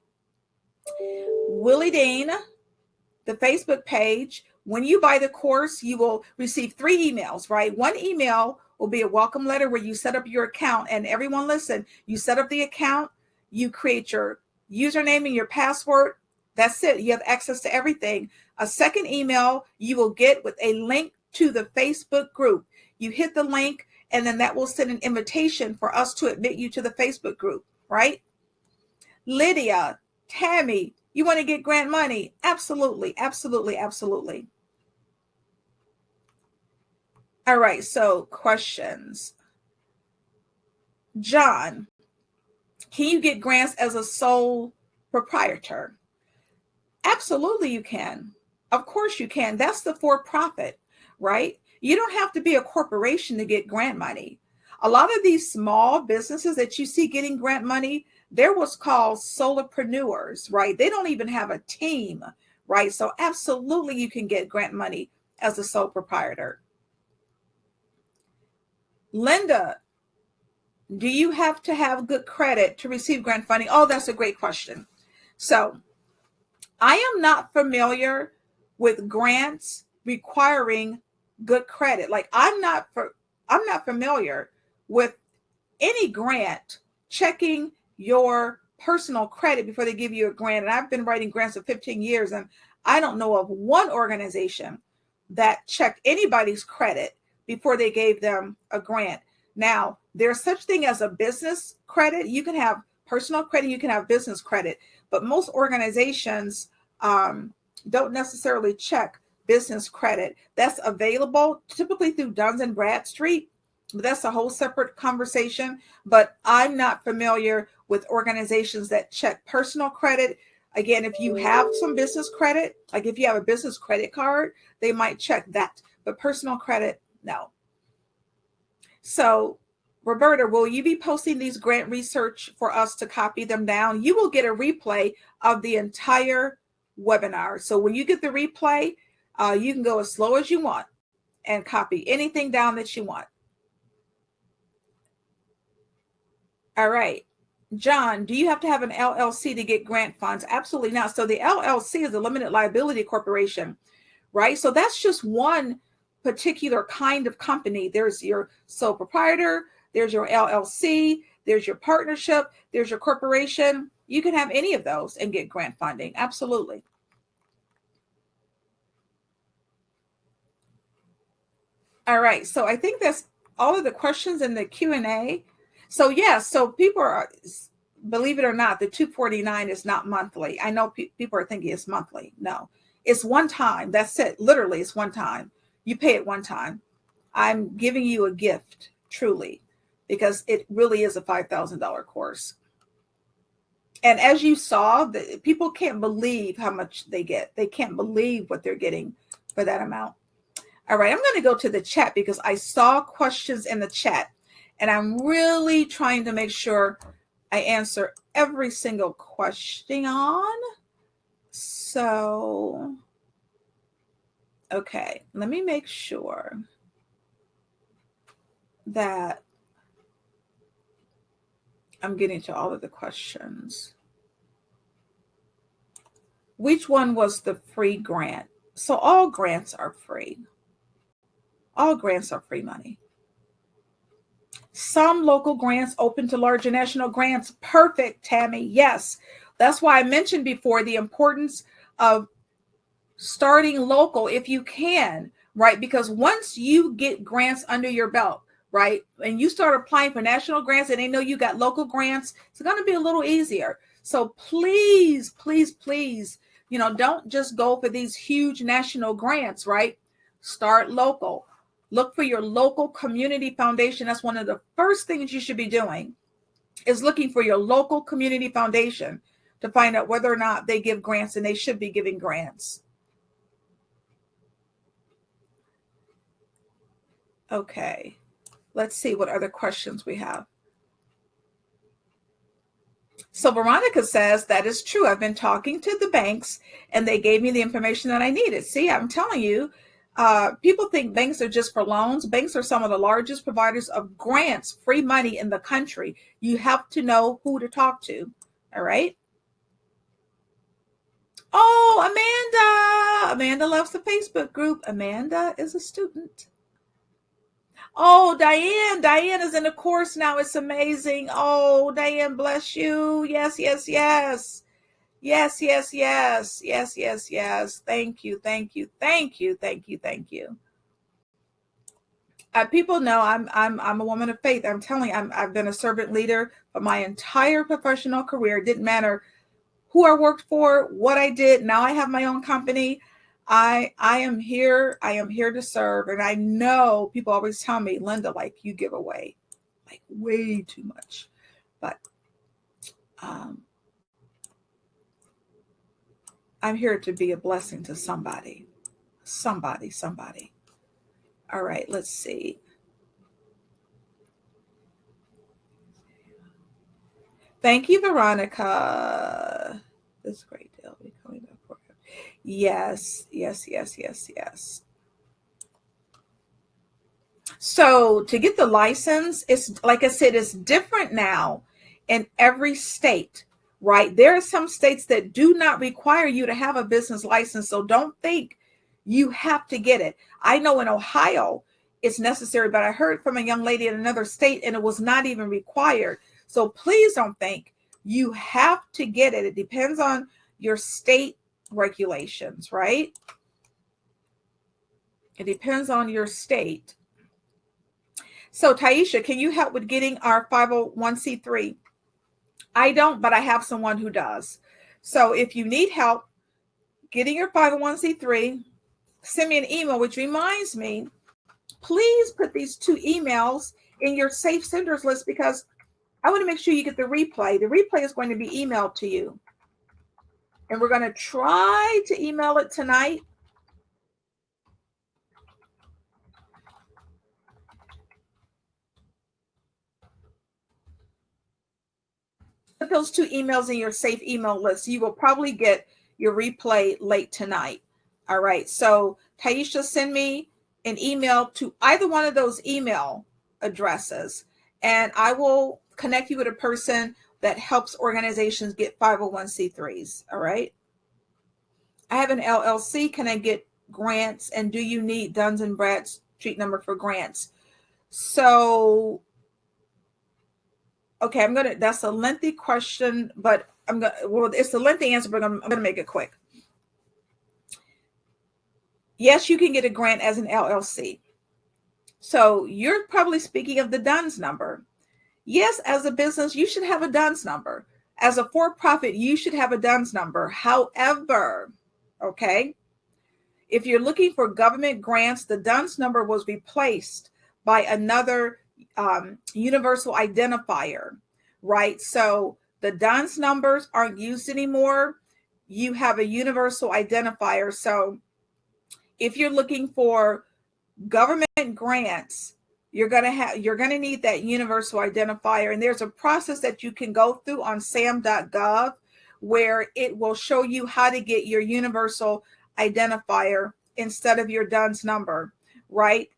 Willie Dean, the Facebook page. When you buy the course, you will receive 3 emails, right? One email will be a welcome letter where you set up your account. And everyone listen, you set up the account, you create your username and your password. That's it. You have access to everything. A second email you will get with a link to the Facebook group. You hit the link, and then that will send an invitation for us to admit you to the Facebook group, right? Lydia, Tammy, you want to get grant money? Absolutely, absolutely, absolutely. All right, so questions. John, can you get grants as a sole proprietor? Absolutely, you can. Of course you can. That's the for-profit, right? You don't have to be a corporation to get grant money. A lot of these small businesses that you see getting grant money, they're what's called solopreneurs, right? They don't even have a team, right? So absolutely you can get grant money as a sole proprietor. Linda, do you have to have good credit to receive grant funding? Oh, that's a great question. So I am not familiar with grants requiring good credit. Like, I'm not familiar with any grant checking your personal credit before they give you a grant. And I've been writing grants for 15 years, and I don't know of one organization that checked anybody's credit before they gave them a grant. Now, there's such thing as a business credit. You can have personal credit, you can have business credit, but most organizations don't necessarily check business credit. That's available typically through Duns and Bradstreet, but that's a whole separate conversation. But I'm not familiar with organizations that check personal credit. Again, if you have some business credit, like if you have a business credit card, they might check that, but personal credit, no. So Roberta, will you be posting these grant research for us to copy them down? You will get a replay of the entire webinar. So when you get the replay, you can go as slow as you want and copy anything down that you want. All right. John, do you have to have an LLC to get grant funds? Absolutely not. So the LLC is a limited liability corporation, right? So that's just one particular kind of company. There's your sole proprietor, there's your LLC, there's your partnership, there's your corporation. You can have any of those and get grant funding. Absolutely. All right. So I think that's all of the questions in the Q&A. So yes, so people are, believe it or not, the $249 is not monthly. I know people are thinking it's monthly. No, it's one time. That's it. Literally, it's one time. You pay it one time. I'm giving you a gift, truly, because it really is a $5,000 course. And as you saw, people can't believe how much they get. They can't believe what they're getting for that amount. All right, I'm going to go to the chat because I saw questions in the chat, and I'm really trying to make sure I answer every single question on. So, okay, let me make sure that I'm getting to all of the questions. Which one was the free grant? So all grants are free. All grants are free money. Some local grants open to larger national grants. Perfect, Tammy. Yes. That's why I mentioned before the importance of starting local if you can, right? Because once you get grants under your belt, right, and you start applying for national grants and they know you got local grants, it's going to be a little easier. So please, please, please, don't just go for these huge national grants, right? Start local. Look for your local community foundation. That's one of the first things you should be doing, is looking for your local community foundation to find out whether or not they give grants, and they should be giving grants. Okay, let's see what other questions we have. So Veronica says, that is true. I've been talking to the banks and they gave me the information that I needed. See, I'm telling you, people think banks are just for loans. Banks are some of the largest providers of grants, free money in the country. You have to know who to talk to. All right. Oh, Amanda loves the Facebook group. Amanda is a student. Oh, Diane is in the course now. It's amazing. Oh, Diane, bless you. Yes. Yes. Thank you. People know I'm a woman of faith. I'm telling you, I've been a servant leader for my entire professional career. It didn't matter who I worked for, what I did. Now I have my own company. I am here. I am here to serve. And I know people always tell me, Linda, like, you give away like way too much. But I'm here to be a blessing to somebody. All right, let's see. Thank you, Veronica. This is a great deal. Yes. So to get the license, it's like I said, it's different now in every state, right? There are some states that do not require you to have a business license. So don't think you have to get it. I know in Ohio it's necessary, but I heard from a young lady in another state and it was not even required. So please don't think you have to get it. It depends on your state regulations, right? It depends on your state. So Taisha, can you help with getting our 501c3? I don't, but I have someone who does. So if you need help getting your 501c3, send me an email, which reminds me, please put these 2 emails in your safe senders list because I want to make sure you get the replay. The replay is going to be emailed to you. And we're going to try to email it tonight. those 2 emails in your safe email list. You will probably get your replay late tonight. All right. So Taisha, send me an email to either one of those email addresses, and I will connect you with a person that helps organizations get 501c3s. All right. I have an LLC. Can I get grants? And do you need Duns and Bradstreet number for grants? So, okay, that's a lengthy question, but it's a lengthy answer, but I'm going to make it quick. Yes, you can get a grant as an LLC. So you're probably speaking of the DUNS number. Yes, as a business, you should have a DUNS number. As a for-profit, you should have a DUNS number. However, okay, if you're looking for government grants, the DUNS number was replaced by another universal identifier, right? So the DUNS numbers aren't used anymore. You have a universal identifier. So if you're looking for government grants, you're going to need that universal identifier. And there's a process that you can go through on sam.gov where it will show you how to get your universal identifier instead of your DUNS number, right?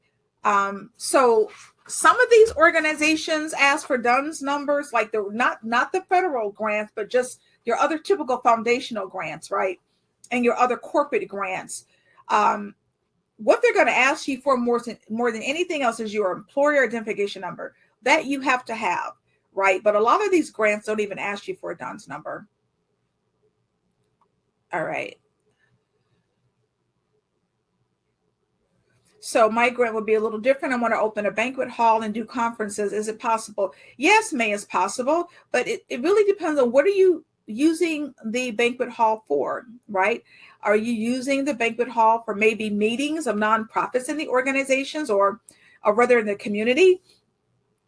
So some of these organizations ask for DUNS numbers, like not the federal grants, but just your other typical foundational grants, right? And your other corporate grants. What they're going to ask you for more than anything else is your employer identification number that you have to have, right? But a lot of these grants don't even ask you for a DUNS number. All right. So my grant would be a little different. I want to open a banquet hall and do conferences. Is it possible? Yes, May, is possible, but it really depends on what are you using the banquet hall for, right? Are you using the banquet hall for maybe meetings of nonprofits in the organizations or rather in the community?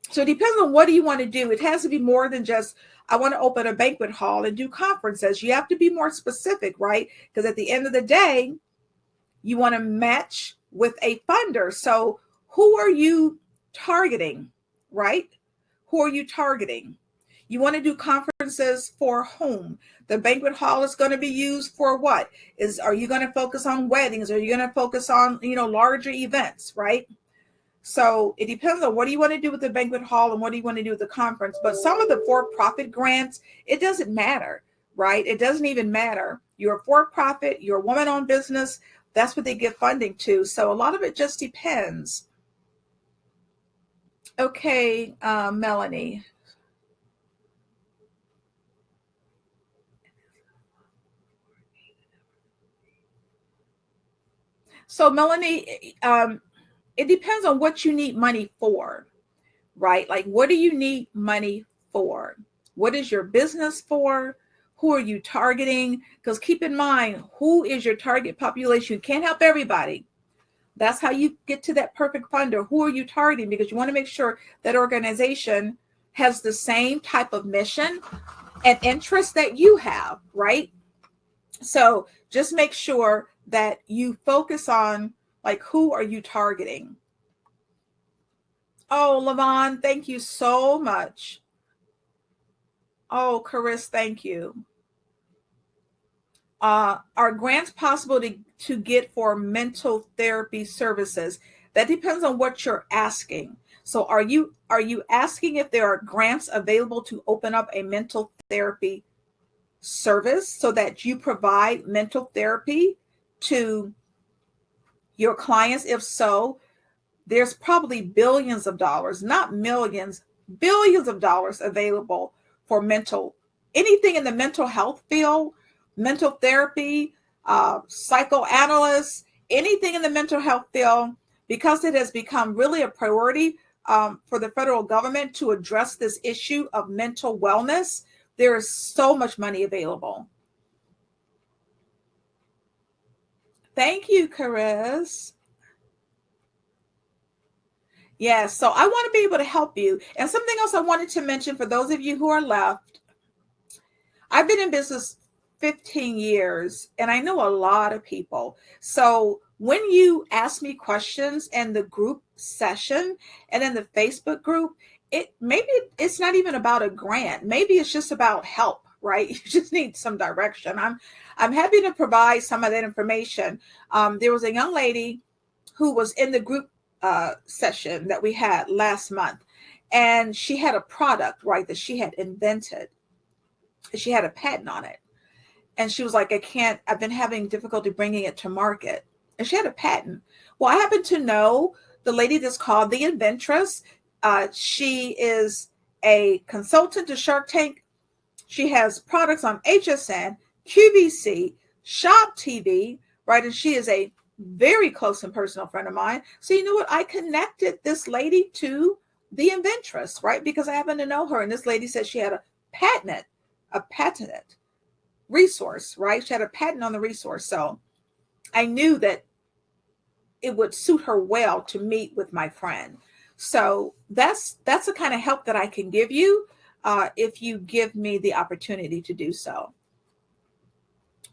So it depends on what do you want to do. It has to be more than just, I want to open a banquet hall and do conferences. You have to be more specific, right? Because at the end of the day, you want to match with a funder. So who are you targeting, right? Who are you targeting? You want to do conferences for whom? The banquet hall is going to be used for what? Are you going to focus on weddings? Are you going to focus on, larger events, right? So it depends on what do you want to do with the banquet hall and what do you want to do with the conference. But some of the for-profit grants, it doesn't matter, right? It doesn't even matter. You're a for-profit, you're a woman-owned business. That's what they give funding to. So a lot of it just depends. Okay, Melanie. So Melanie, it depends on what you need money for, right? Like, what do you need money for? What is your business for? Who are you targeting? Because keep in mind, who is your target population? You can't help everybody. That's how you get to that perfect funder. Who are you targeting? Because you want to make sure that organization has the same type of mission and interest that you have, right? So just make sure that you focus on, like, who are you targeting? Oh, Lavon, thank you so much. Oh, Chris, thank you. Are grants possible to get for mental therapy services? That depends on what you're asking. So are you asking if there are grants available to open up a mental therapy service so that you provide mental therapy to your clients? If so, there's probably billions of dollars, not millions, billions of dollars available for anything in the mental health field, mental therapy, psychoanalysts, anything in the mental health field, because it has become really a priority for the federal government to address this issue of mental wellness. There is so much money available. Thank you, Chris. Yes, so I want to be able to help you. And something else I wanted to mention for those of you who are left, I've been in business 15 years and I know a lot of people. So when you ask me questions in the group session and in the Facebook group, maybe it's not even about a grant. Maybe it's just about help, right? You just need some direction. I'm happy to provide some of that information. There was a young lady who was in the group session that we had last month, and she had a product, right, that she had invented. She had a patent on it. And she was like, I've been having difficulty bringing it to market. And she had a patent. Well, I happen to know the lady that's called the inventress. She is a consultant to Shark Tank. She has products on HSN, QVC, Shop TV, right? And she is a very close and personal friend of mine. So you know what? I connected this lady to the inventress, right? Because I happen to know her. And this lady said she had a patented resource, right? She had a patent on the resource. So I knew that it would suit her well to meet with my friend. So that's the kind of help that I can give you if you give me the opportunity to do so.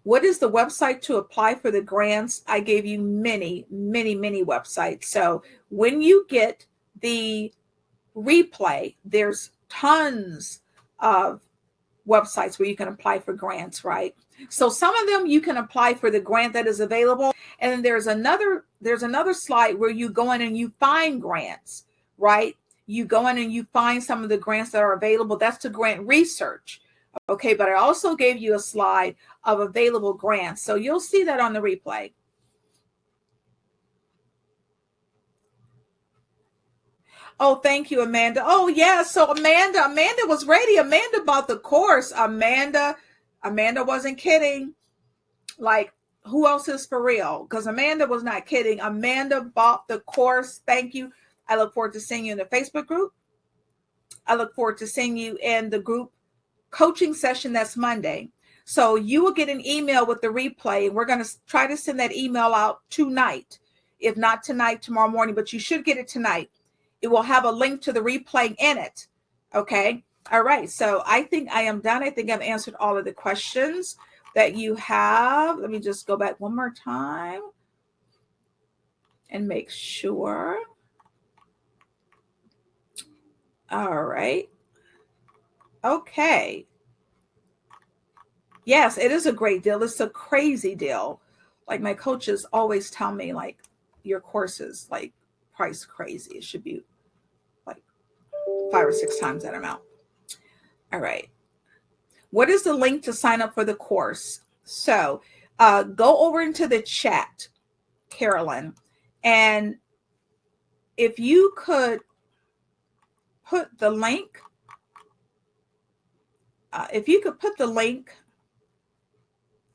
What is the website to apply for the grants? I gave you many, many, many websites. So when you get the replay, there's tons of websites where you can apply for grants, right? So some of them you can apply for the grant that is available. And then there's another slide where you go in and you find grants, right? You go in and you find some of the grants that are available. That's to grant research. Okay, but I also gave you a slide of available grants. So you'll see that on the replay. Oh, thank you, Amanda. Oh, yeah. So Amanda was ready. Amanda bought the course. Amanda wasn't kidding. Like, who else is for real? Because Amanda was not kidding. Amanda bought the course. Thank you. I look forward to seeing you in the Facebook group. I look forward to seeing you in the group coaching session that's Monday. So you will get an email with the replay, and we're going to try to send that email out tonight. If not tonight, tomorrow morning, but you should get it tonight. It will have a link to the replay in it. Okay. All right. So I think I am done. I think I've answered all of the questions that you have. Let me just go back one more time and make sure. All right. Okay. Yes, it is a great deal. It's a crazy deal. Like my coaches always tell me, like, your courses, like, price crazy. It should be like 5 or 6 times that amount. All right. What is the link to sign up for the course? So go over into the chat, Carolyn, and if you could put the link,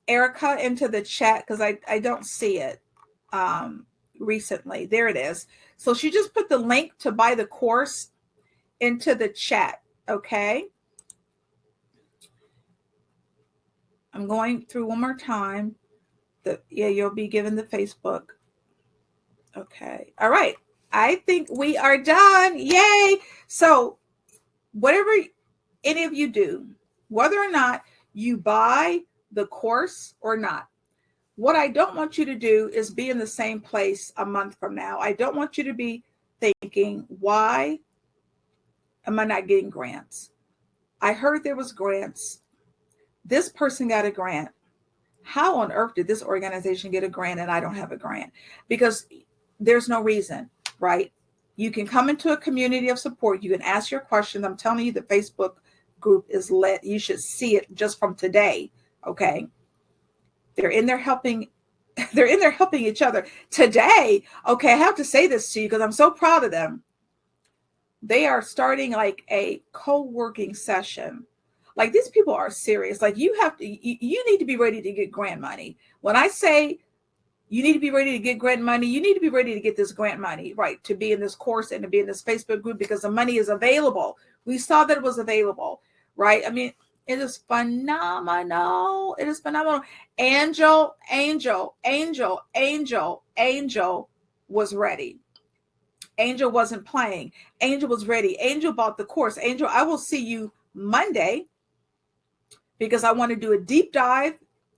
Erica, into the chat, because I don't see it recently. There it is. So she just put the link to buy the course into the chat. Okay. I'm going through one more time. You'll be given the Facebook. Okay. All right. I think we are done. Yay. So whatever any of you do, whether or not you buy the course or not, what I don't want you to do is be in the same place a month from now. I don't want you to be thinking, why am I not getting grants? I heard there was grants. This person got a grant. How on earth did this organization get a grant and I don't have a grant? Because there's no reason, right? You can come into a community of support. You can ask your questions. I'm telling you, the Facebook group is lit. You should see it just from today. Okay. They're in there helping each other today. Okay. I have to say this to you because I'm so proud of them. They are starting like a co-working session. Like, these people are serious. Like, you need to be ready to get grant money. When I say you need to be ready to get grant money, you need to be ready to get this grant money, right? To be in this course and to be in this Facebook group, because the money is available. We saw that it was available, right? I mean, it is phenomenal. It is phenomenal. Angel was ready. Angel wasn't playing. Angel was ready. Angel bought the course. Angel, I will see you Monday, because I want to do a deep dive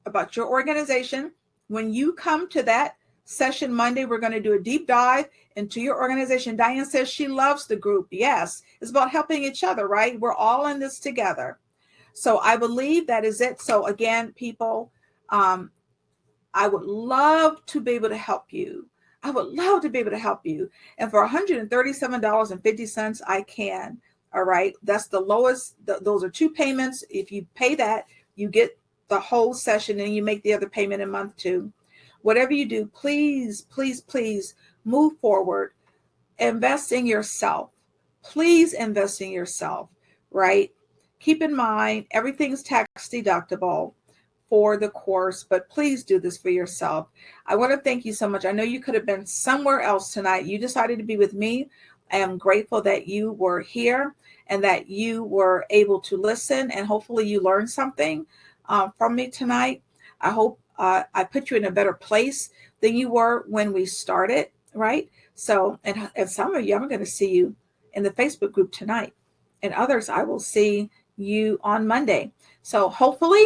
about your organization. When you come to that session Monday, we're going to do a deep dive into your organization. Diane says she loves the group. Yes, it's about helping each other, right? We're all in this together. So I believe that is it. So again, people, I would love to be able to help you. I would love to be able to help you. And for $137.50, I can. All right. That's the lowest. Those are 2 payments. If you pay that, you get the whole session and you make the other payment in month 2. Whatever you do, please, please, please move forward. Invest in yourself. Please invest in yourself, right? Keep in mind, everything's tax deductible for the course, but please do this for yourself. I want to thank you so much. I know you could have been somewhere else tonight. You decided to be with me. I am grateful that you were here and that you were able to listen, and hopefully you learned something from me tonight. I hope I put you in a better place than you were when we started, right? So, and some of you, I'm going to see you in the Facebook group tonight, and others I will see you on Monday. So hopefully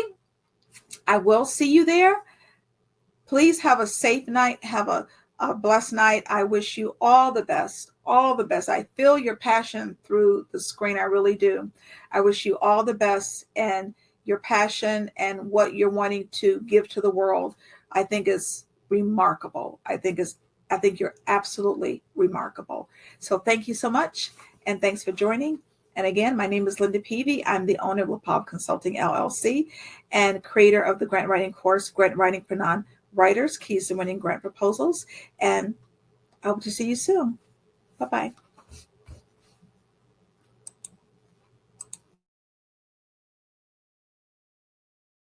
I will see you there. Please have a safe night. Have a blessed night. I wish you all the best. All the best. I feel your passion through the screen. I really do. I wish you all the best, and your passion and what you're wanting to give to the world, I think is remarkable. I think you're absolutely remarkable. So thank you so much. And thanks for joining. And again, my name is Linda Peavy. I'm the owner of LaPav Consulting LLC and creator of the grant writing course, Grant Writing for Non-Writers, Keys to Winning Grant Proposals. And I hope to see you soon. Bye-bye.